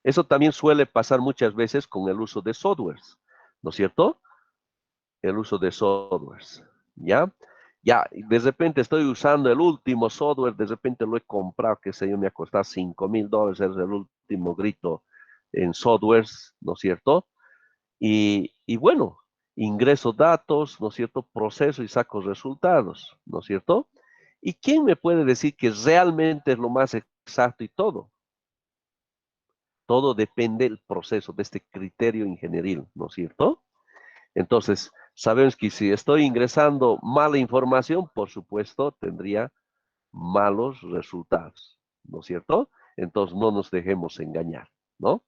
Eso también suele pasar muchas veces con el uso de softwares, ¿no es cierto? El uso de softwares, ¿ya? Ya, de repente estoy usando el último software, de repente lo he comprado, que sé yo, me ha costado $5,000, es el último grito en softwares, ¿no es cierto? Y bueno, ingreso datos, ¿no es cierto? Proceso y saco resultados, ¿no es cierto? ¿Y quién me puede decir que realmente es lo más exacto y todo? Todo depende del proceso, de este criterio ingenieril, ¿no es cierto? Entonces, sabemos que si estoy ingresando mala información, por supuesto, tendría malos resultados, ¿no es cierto? Entonces, no nos dejemos engañar, ¿no?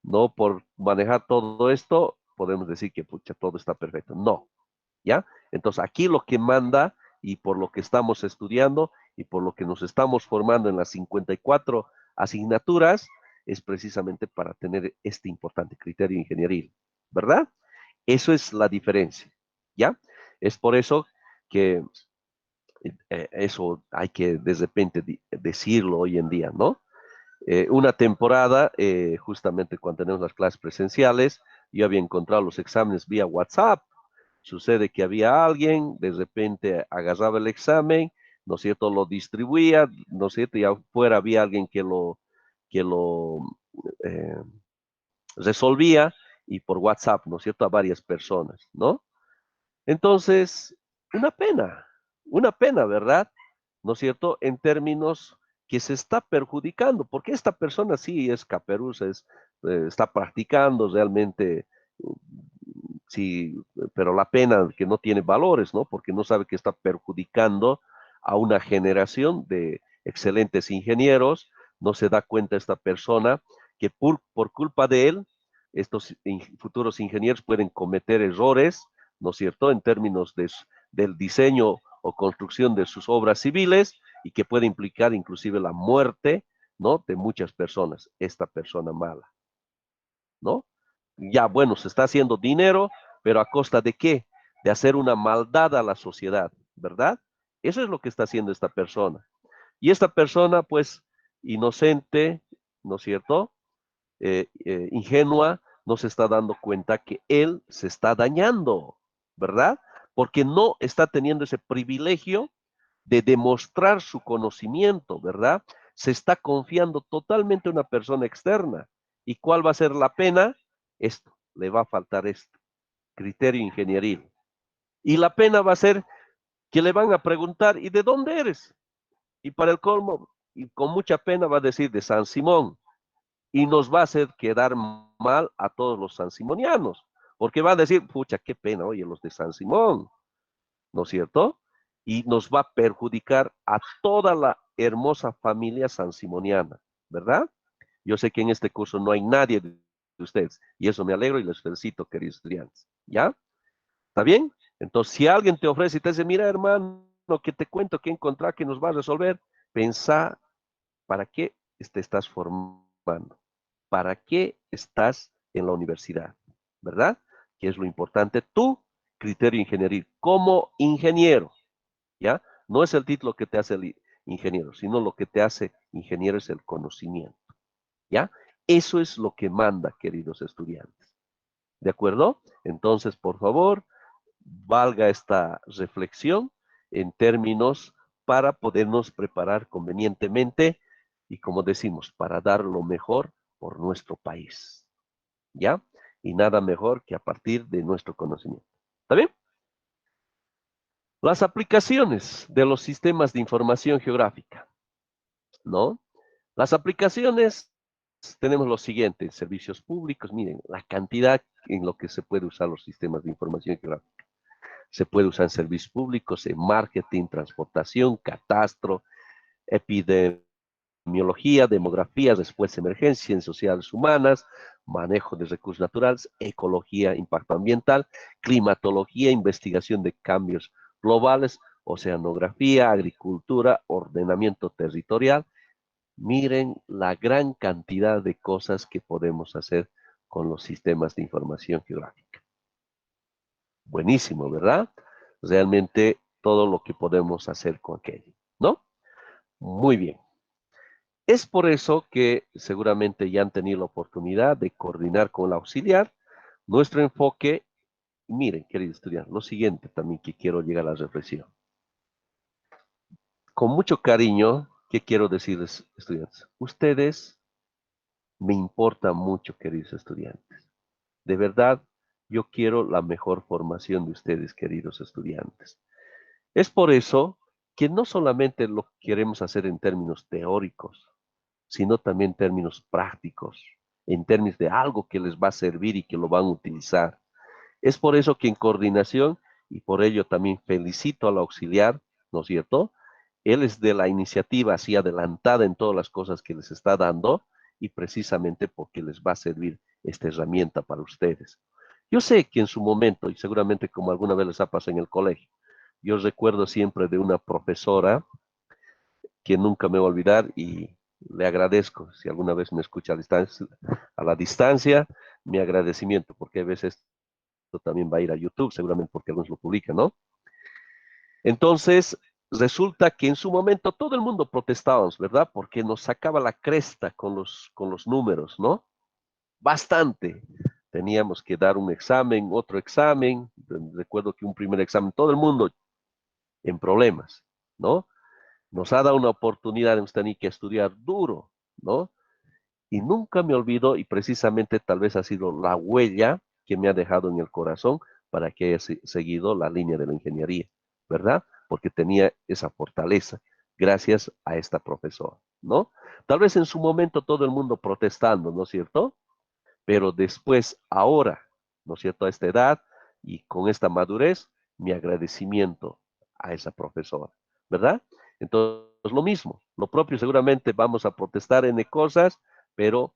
No por manejar todo esto, podemos decir que, pucha, todo está perfecto. No, ¿ya? Entonces, aquí lo que manda y por lo que estamos estudiando y por lo que nos estamos formando en las 54 asignaturas, es precisamente para tener este importante criterio ingenieril, ¿verdad? Eso es la diferencia, ¿ya? Es por eso que eso hay que de repente decirlo hoy en día, ¿no? Una temporada, justamente cuando tenemos las clases presenciales, yo había encontrado los exámenes vía WhatsApp. Sucede que había alguien, de repente agarraba el examen, ¿no es cierto? Lo distribuía, ¿no es cierto? Y afuera había alguien que lo eh, resolvía y por WhatsApp, ¿no es cierto? A varias personas, ¿no? Entonces, una pena, ¿verdad? ¿No es cierto? En términos que se está perjudicando, porque esta persona sí es caperuza, está practicando realmente, sí, pero la pena que no tiene valores, ¿no? Porque no sabe que está perjudicando a una generación de excelentes ingenieros, no se da cuenta esta persona que por culpa de él, estos futuros ingenieros pueden cometer errores, ¿no es cierto?, en términos del diseño o construcción de sus obras civiles y que puede implicar inclusive la muerte, ¿no?, de muchas personas, esta persona mala, ¿no? Ya, bueno, se está haciendo dinero, pero ¿a costa de qué? De hacer una maldad a la sociedad, ¿verdad? Eso es lo que está haciendo esta persona. Y esta persona, pues, inocente, ¿no es cierto?, ingenua, no se está dando cuenta que él se está dañando, ¿verdad? Porque no está teniendo ese privilegio de demostrar su conocimiento, ¿verdad? Se está confiando totalmente en una persona externa. ¿Y cuál va a ser la pena? Esto, le va a faltar esto, criterio ingenieril. Y la pena va a ser que le van a preguntar, ¿y de dónde eres? Y para el colmo, y con mucha pena va a decir de San Simón. Y nos va a hacer quedar mal a todos los sansimonianos, porque va a decir, pucha, qué pena, oye, los de San Simón, ¿no es cierto? Y nos va a perjudicar a toda la hermosa familia sansimoniana, ¿verdad? Yo sé que en este curso no hay nadie de ustedes, y eso me alegro y les felicito, queridos estudiantes, ¿ya? ¿Está bien? Entonces, si alguien te ofrece y te dice, mira, hermano, que te cuento que encontrar que nos va a resolver, pensá, ¿para qué te estás formando? ¿Para qué estás en la universidad? ¿Verdad? Que es lo importante, tu criterio ingenieril como ingeniero, ¿ya? No es el título que te hace el ingeniero, sino lo que te hace ingeniero es el conocimiento, ¿ya? Eso es lo que manda, queridos estudiantes. ¿De acuerdo? Entonces, por favor, valga esta reflexión en términos para podernos preparar convenientemente y, como decimos, para dar lo mejor por nuestro país. ¿Ya? Y nada mejor que a partir de nuestro conocimiento. ¿Está bien? Las aplicaciones de los sistemas de información geográfica, ¿no? Las aplicaciones, tenemos lo siguiente, servicios públicos, miren, la cantidad en lo que se puede usar los sistemas de información geográfica. Se puede usar en servicios públicos, en marketing, transportación, catastro, epidemiología, demografía, respuesta a emergencias, ciencias sociales humanas, manejo de recursos naturales, ecología, impacto ambiental, climatología, investigación de cambios globales, oceanografía, agricultura, ordenamiento territorial. Miren la gran cantidad de cosas que podemos hacer con los sistemas de información geográfica. Buenísimo, ¿verdad? Realmente todo lo que podemos hacer con aquello, ¿no? Muy bien. Es por eso que seguramente ya han tenido la oportunidad de coordinar con la auxiliar nuestro enfoque. Miren, queridos estudiantes, lo siguiente también que quiero llegar a la reflexión. Con mucho cariño, ¿qué quiero decirles, estudiantes? Ustedes me importan mucho, queridos estudiantes. De verdad, yo quiero la mejor formación de ustedes, queridos estudiantes. Es por eso que no solamente lo queremos hacer en términos teóricos, sino también en términos prácticos, en términos de algo que les va a servir y que lo van a utilizar. Es por eso que en coordinación, y por ello también felicito al auxiliar, ¿no es cierto? Él es de la iniciativa así adelantada en todas las cosas que les está dando y precisamente porque les va a servir esta herramienta para ustedes. Yo sé que en su momento, y seguramente como alguna vez les ha pasado en el colegio, yo recuerdo siempre de una profesora que nunca me voy a olvidar y le agradezco, si alguna vez me escucha a la distancia, mi agradecimiento, porque a veces esto también va a ir a YouTube, seguramente porque algunos lo publican, ¿no? Entonces, resulta que en su momento todo el mundo protestábamos, ¿verdad? Porque nos sacaba la cresta con los números, ¿no? Bastante. Teníamos que dar un examen, otro examen. Recuerdo que un primer examen, todo el mundo en problemas, ¿no? Nos ha dado una oportunidad, hemos tenido que estudiar duro, ¿no? Y nunca me olvido, y precisamente tal vez ha sido la huella que me ha dejado en el corazón para que haya seguido la línea de la ingeniería, ¿verdad? Porque tenía esa fortaleza gracias a esta profesora, ¿no? Tal vez en su momento todo el mundo protestando, ¿no es cierto? Pero después, ahora, ¿no es cierto? A esta edad y con esta madurez, mi agradecimiento a esa profesora, ¿verdad? Entonces, lo mismo, lo propio seguramente vamos a protestar en cosas, pero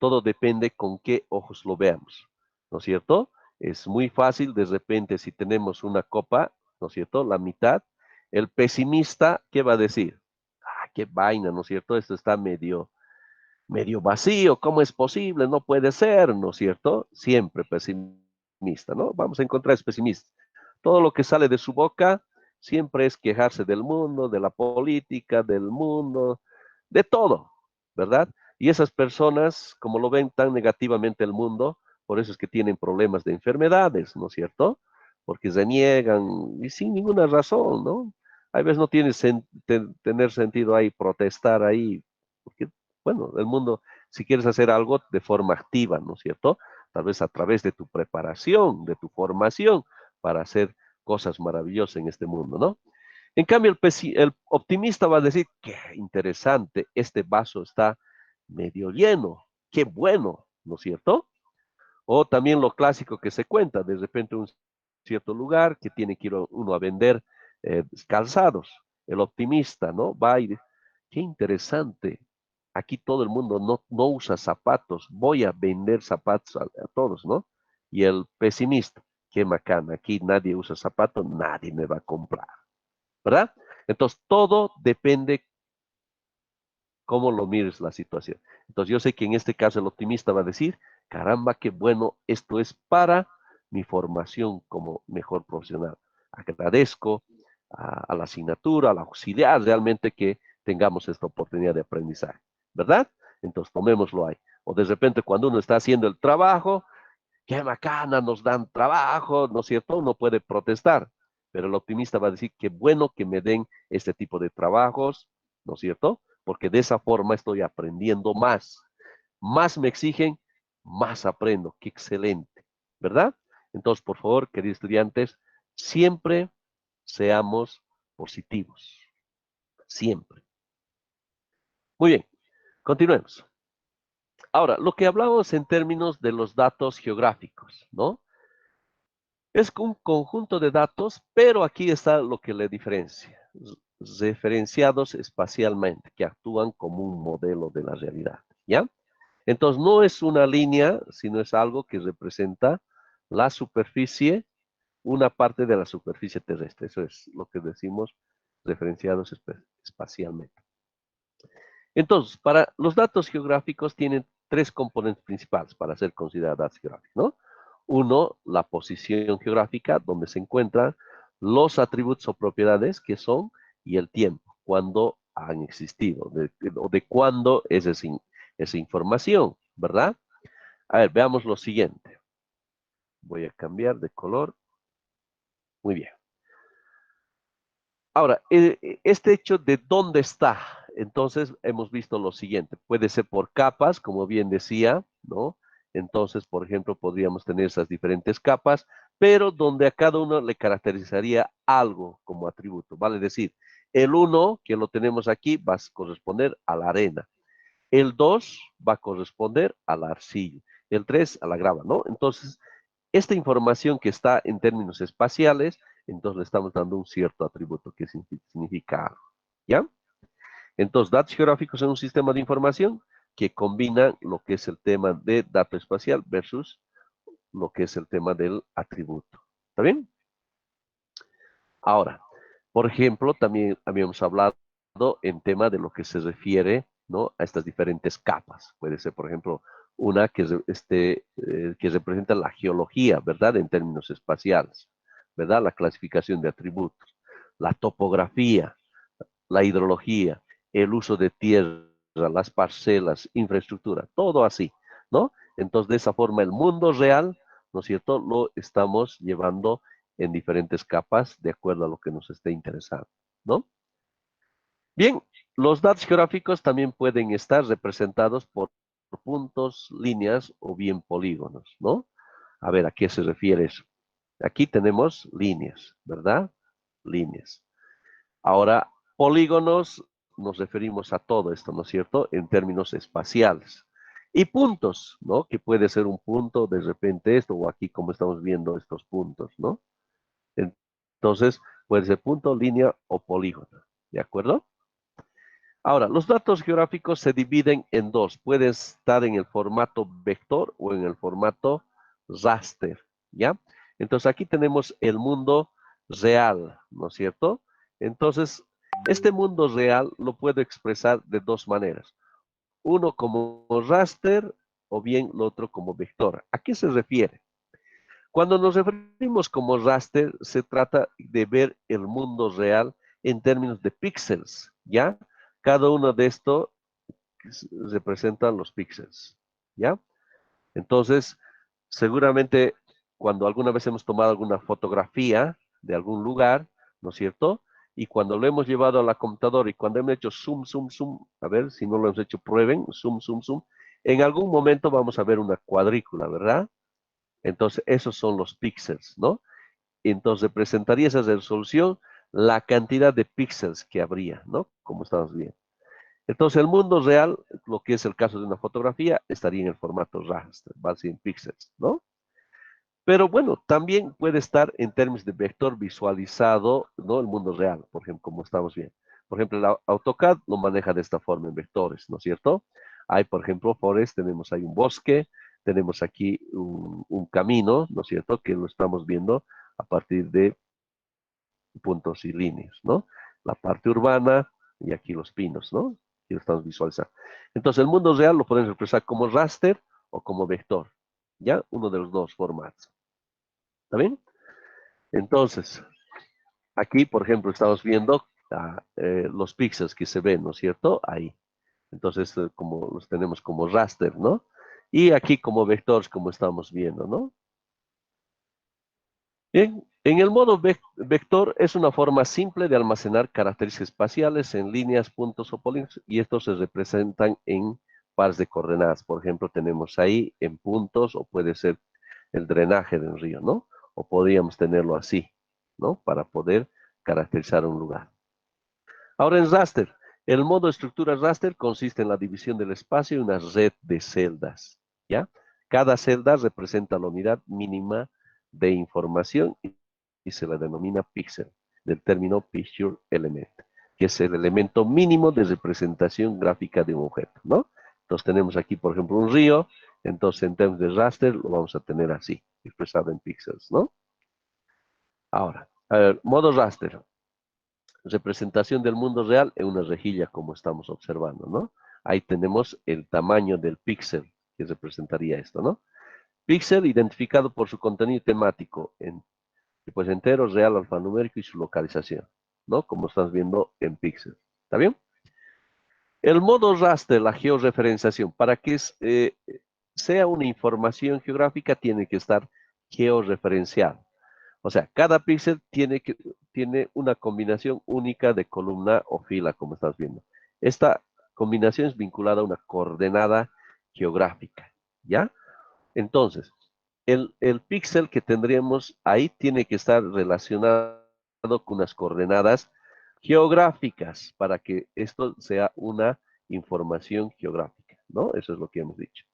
todo depende con qué ojos lo veamos, ¿no es cierto? Es muy fácil, de repente, si tenemos una copa, ¿no es cierto? La mitad, el pesimista, ¿qué va a decir? Ah, qué vaina, ¿no es cierto? Esto está medio vacío, ¿cómo es posible? No puede ser, ¿no es cierto? Siempre pesimista, ¿no? Vamos a encontrar es pesimista. Todo lo que sale de su boca siempre es quejarse del mundo, de la política, del mundo, de todo, ¿verdad? Y esas personas, como lo ven tan negativamente el mundo, por eso es que tienen problemas de enfermedades, ¿no es cierto? Porque reniegan y sin ninguna razón, ¿no? A veces no tiene tener sentido ahí protestar ahí, porque bueno, el mundo, si quieres hacer algo de forma activa, ¿no es cierto? Tal vez a través de tu preparación, de tu formación, para hacer cosas maravillosas en este mundo, ¿no? En cambio, el optimista va a decir, qué interesante, este vaso está medio lleno, qué bueno, ¿no es cierto? O también lo clásico que se cuenta, de repente un cierto lugar que tiene que ir uno a vender calzados. El optimista, ¿no? Va y dice, qué interesante, aquí todo el mundo no usa zapatos, voy a vender zapatos a todos, ¿no? Y el pesimista, qué macana, aquí nadie usa zapatos, nadie me va a comprar, ¿verdad? Entonces, todo depende cómo lo mires la situación. Entonces yo sé que en este caso el optimista va a decir, caramba, qué bueno, esto es para mi formación como mejor profesional. Agradezco a la asignatura, a la auxiliar, realmente que tengamos esta oportunidad de aprendizaje, ¿verdad? Entonces tomémoslo ahí. O de repente cuando uno está haciendo el trabajo, qué bacana, nos dan trabajo, ¿no es cierto? Uno puede protestar, pero el optimista va a decir, qué bueno que me den este tipo de trabajos, ¿no es cierto? Porque de esa forma estoy aprendiendo más. Más me exigen, más aprendo. Qué excelente, ¿verdad? Entonces, por favor, queridos estudiantes, siempre seamos positivos. Siempre. Muy bien, continuemos. Ahora, lo que hablamos en términos de los datos geográficos, ¿no? Es un conjunto de datos, pero aquí está lo que le diferencia. Referenciados espacialmente, que actúan como un modelo de la realidad, ¿ya? Entonces, no es una línea, sino es algo que representa la superficie, una parte de la superficie terrestre. Eso es lo que decimos referenciados espacialmente. Entonces, para los datos geográficos tienen tres componentes principales para ser considerados datos geográficos, ¿no? Uno, la posición geográfica, donde se encuentran los atributos o propiedades que son y el tiempo, cuándo han existido, o de cuándo es esa información, ¿verdad? A ver, veamos lo siguiente. Voy a cambiar de color. Muy bien. Ahora, este hecho de dónde está, entonces hemos visto lo siguiente, puede ser por capas, como bien decía, ¿no? Entonces, por ejemplo, podríamos tener esas diferentes capas, pero donde a cada uno le caracterizaría algo como atributo, vale decir, el 1 que lo tenemos aquí va a corresponder a la arena, el 2 va a corresponder a la arcilla, el 3 a la grava, ¿no? Entonces, esta información que está en términos espaciales, entonces le estamos dando un cierto atributo que significa algo, ¿ya? Entonces, datos geográficos son un sistema de información que combina lo que es el tema de dato espacial versus lo que es el tema del atributo. ¿Está bien? Ahora, por ejemplo, también habíamos hablado en tema de lo que se refiere, ¿no? A estas diferentes capas. Puede ser, por ejemplo, una que representa la geología, ¿verdad? En términos espaciales, ¿verdad? La clasificación de atributos, la topografía, la hidrología, el uso de tierra, las parcelas, infraestructura, todo así, ¿no? Entonces, de esa forma, el mundo real, ¿no es cierto?, lo estamos llevando en diferentes capas de acuerdo a lo que nos esté interesando, ¿no? Bien, los datos geográficos también pueden estar representados por puntos, líneas o bien polígonos, ¿no? A ver, ¿a qué se refiere eso? Aquí tenemos líneas, ¿verdad? Líneas. Ahora, polígonos, nos referimos a todo esto, ¿no es cierto? En términos espaciales. Y puntos, ¿no? Que puede ser un punto, de repente esto, o aquí como estamos viendo estos puntos, ¿no? Entonces, puede ser punto, línea o polígono, ¿de acuerdo? Ahora, los datos geográficos se dividen en dos. Puede estar en el formato vector o en el formato raster, ¿ya? Entonces aquí tenemos el mundo real, ¿no es cierto? Entonces, este mundo real lo puedo expresar de dos maneras. Uno como raster o bien lo otro como vector. ¿A qué se refiere? Cuando nos referimos como raster, se trata de ver el mundo real en términos de píxeles, ¿ya? Cada uno de estos representan los píxeles, ¿ya? Entonces, seguramente cuando alguna vez hemos tomado alguna fotografía de algún lugar, ¿no es cierto? Y cuando lo hemos llevado a la computadora y cuando hemos hecho zoom, zoom, zoom, a ver si no lo hemos hecho, prueben, zoom, zoom, zoom, en algún momento vamos a ver una cuadrícula, ¿verdad? Entonces, esos son los píxeles, ¿no? Entonces, representaría esa resolución la cantidad de píxeles que habría, ¿no? Como estamos viendo. Entonces, el mundo real, lo que es el caso de una fotografía, estaría en el formato raster, base en píxeles, ¿no? Pero bueno, también puede estar en términos de vector visualizado, ¿no? El mundo real, por ejemplo, como estamos viendo. Por ejemplo, el AutoCAD lo maneja de esta forma en vectores, ¿no es cierto? Hay, por ejemplo, forest, tenemos ahí un bosque, tenemos aquí un camino, ¿no es cierto? Que lo estamos viendo a partir de puntos y líneas, ¿no? La parte urbana y aquí los pinos, ¿no? Y lo estamos visualizando. Entonces, el mundo real lo podemos expresar como raster o como vector, ¿ya? Uno de los dos formatos. ¿Está bien? Entonces, aquí, por ejemplo, estamos viendo los píxeles que se ven, ¿no es cierto? Ahí. Entonces, como los tenemos como raster, ¿no? Y aquí como vectores, como estamos viendo, ¿no? Bien, en el modo vector es una forma simple de almacenar características espaciales en líneas, puntos o polígonos, y estos se representan en pares de coordenadas. Por ejemplo, tenemos ahí en puntos, o puede ser el drenaje de un río, ¿no? O podríamos tenerlo así, ¿no? Para poder caracterizar un lugar. Ahora en raster, el modo estructura raster consiste en la división del espacio en una red de celdas, ¿ya? Cada celda representa la unidad mínima de información y se la denomina píxel, del término picture element, que es el elemento mínimo de representación gráfica de un objeto, ¿no? Entonces tenemos aquí, por ejemplo, un río, entonces en términos de raster lo vamos a tener así, expresado en píxeles, ¿no? Ahora, a ver, modo raster, representación del mundo real en una rejilla como estamos observando, ¿no? Ahí tenemos el tamaño del píxel que representaría esto, ¿no? Píxel identificado por su contenido temático en tipos enteros, real, alfanumérico y su localización, ¿no? Como estás viendo en píxel. ¿Está bien? El modo raster, la georreferenciación, para que sea una información geográfica tiene que estar georreferenciada. O sea, cada píxel tiene una combinación única de columna o fila, como estás viendo. Esta combinación es vinculada a una coordenada geográfica, ¿ya? Entonces, el píxel que tendríamos ahí tiene que estar relacionado con unas coordenadas geográficas para que esto sea una información geográfica, ¿no? Eso es lo que hemos dicho,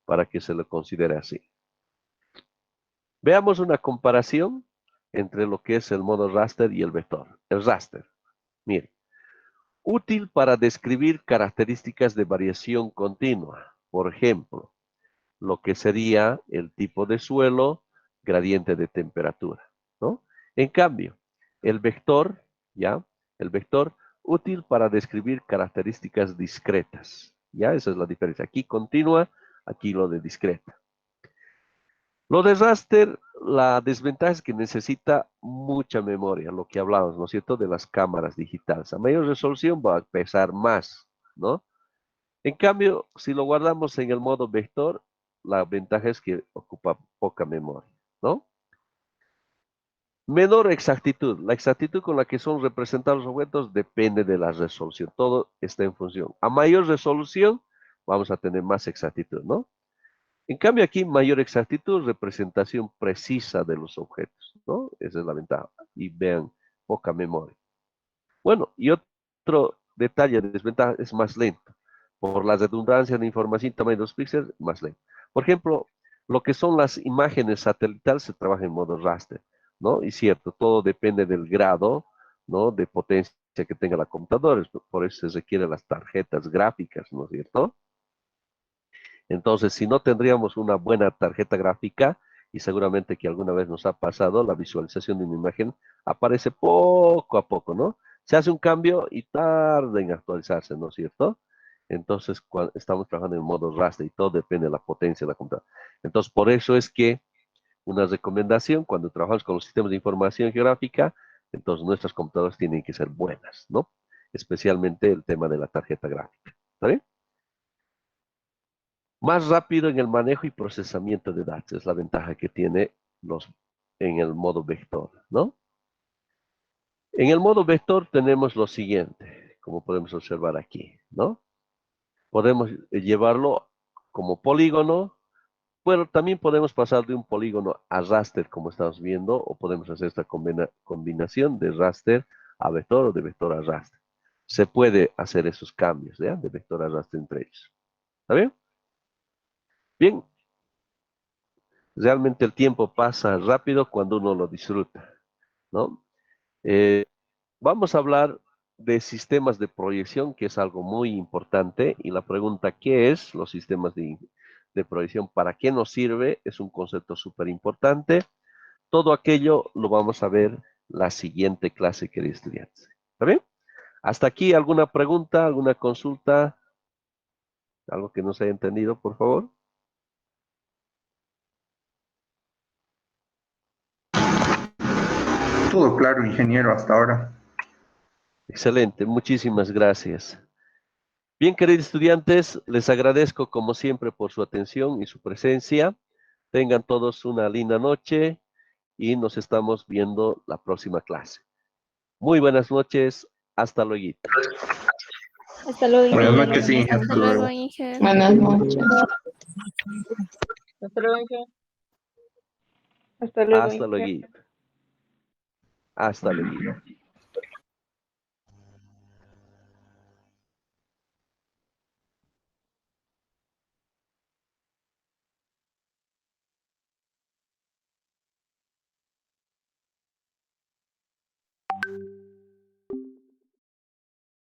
para que se lo considere así. Veamos una comparación entre lo que es el modo raster y el vector. El raster, mire, útil para describir características de variación continua. Por ejemplo, lo que sería el tipo de suelo, gradiente de temperatura, ¿no? En cambio, el vector, ¿ya? El vector útil para describir características discretas, ¿ya? Esa es la diferencia. Aquí continua, aquí lo de discreta. Lo de raster, la desventaja es que necesita mucha memoria, lo que hablamos, ¿no es cierto?, de las cámaras digitales. A mayor resolución va a pesar más, ¿no? En cambio, si lo guardamos en el modo vector, la ventaja es que ocupa poca memoria, ¿no? Menor exactitud. La exactitud con la que son representados los objetos depende de la resolución. Todo está en función. A mayor resolución, vamos a tener más exactitud, ¿no? En cambio aquí, mayor exactitud, representación precisa de los objetos, ¿no? Esa es la ventaja. Y vean, poca memoria. Bueno, y otro detalle de desventaja es más lento. Por la redundancia de información, tamaño de los píxeles, más lento. Por ejemplo, lo que son las imágenes satelitales se trabaja en modo raster, ¿no? Y cierto, todo depende del grado, ¿no? De potencia que tenga la computadora, por eso se requieren las tarjetas gráficas, ¿no es cierto? Entonces, si no tendríamos una buena tarjeta gráfica, y seguramente que alguna vez nos ha pasado, la visualización de una imagen aparece poco a poco, ¿no? Se hace un cambio y tarda en actualizarse, ¿no es cierto? Entonces, cuando estamos trabajando en modo raster y todo depende de la potencia de la computadora. Entonces, por eso es que una recomendación, cuando trabajamos con los sistemas de información geográfica, entonces nuestras computadoras tienen que ser buenas, ¿no? Especialmente el tema de la tarjeta gráfica. ¿Está bien? Más rápido en el manejo y procesamiento de datos, es la ventaja que tiene en el modo vector, ¿no? En el modo vector tenemos lo siguiente, como podemos observar aquí, ¿no? Podemos llevarlo como polígono, pero también podemos pasar de un polígono a raster, como estamos viendo, o podemos hacer esta combinación de raster a vector o de vector a raster. Se puede hacer esos cambios, ¿ya? De vector a raster entre ellos. ¿Está bien? Bien. Realmente el tiempo pasa rápido cuando uno lo disfruta, ¿no? Vamos a hablar de sistemas de proyección, que es algo muy importante, y la pregunta, ¿qué es los sistemas de proyección? ¿Para qué nos sirve? Es un concepto súper importante. Todo aquello lo vamos a ver la siguiente clase, queridos estudiantes. ¿Está bien? Hasta aquí, ¿alguna pregunta, alguna consulta? ¿Algo que no se haya entendido, por favor? Todo claro, ingeniero, hasta ahora. Excelente, muchísimas gracias. Bien, queridos estudiantes, les agradezco como siempre por su atención y su presencia. Tengan todos una linda noche y nos estamos viendo la próxima clase. Muy buenas noches, hasta luego. Hasta luego, Buenas ingeniero. noches, sí. Hasta luego, Inge. Buenas noches. Hasta luego, Inge. Hasta luego, Hasta Inge. luego. Hasta luego.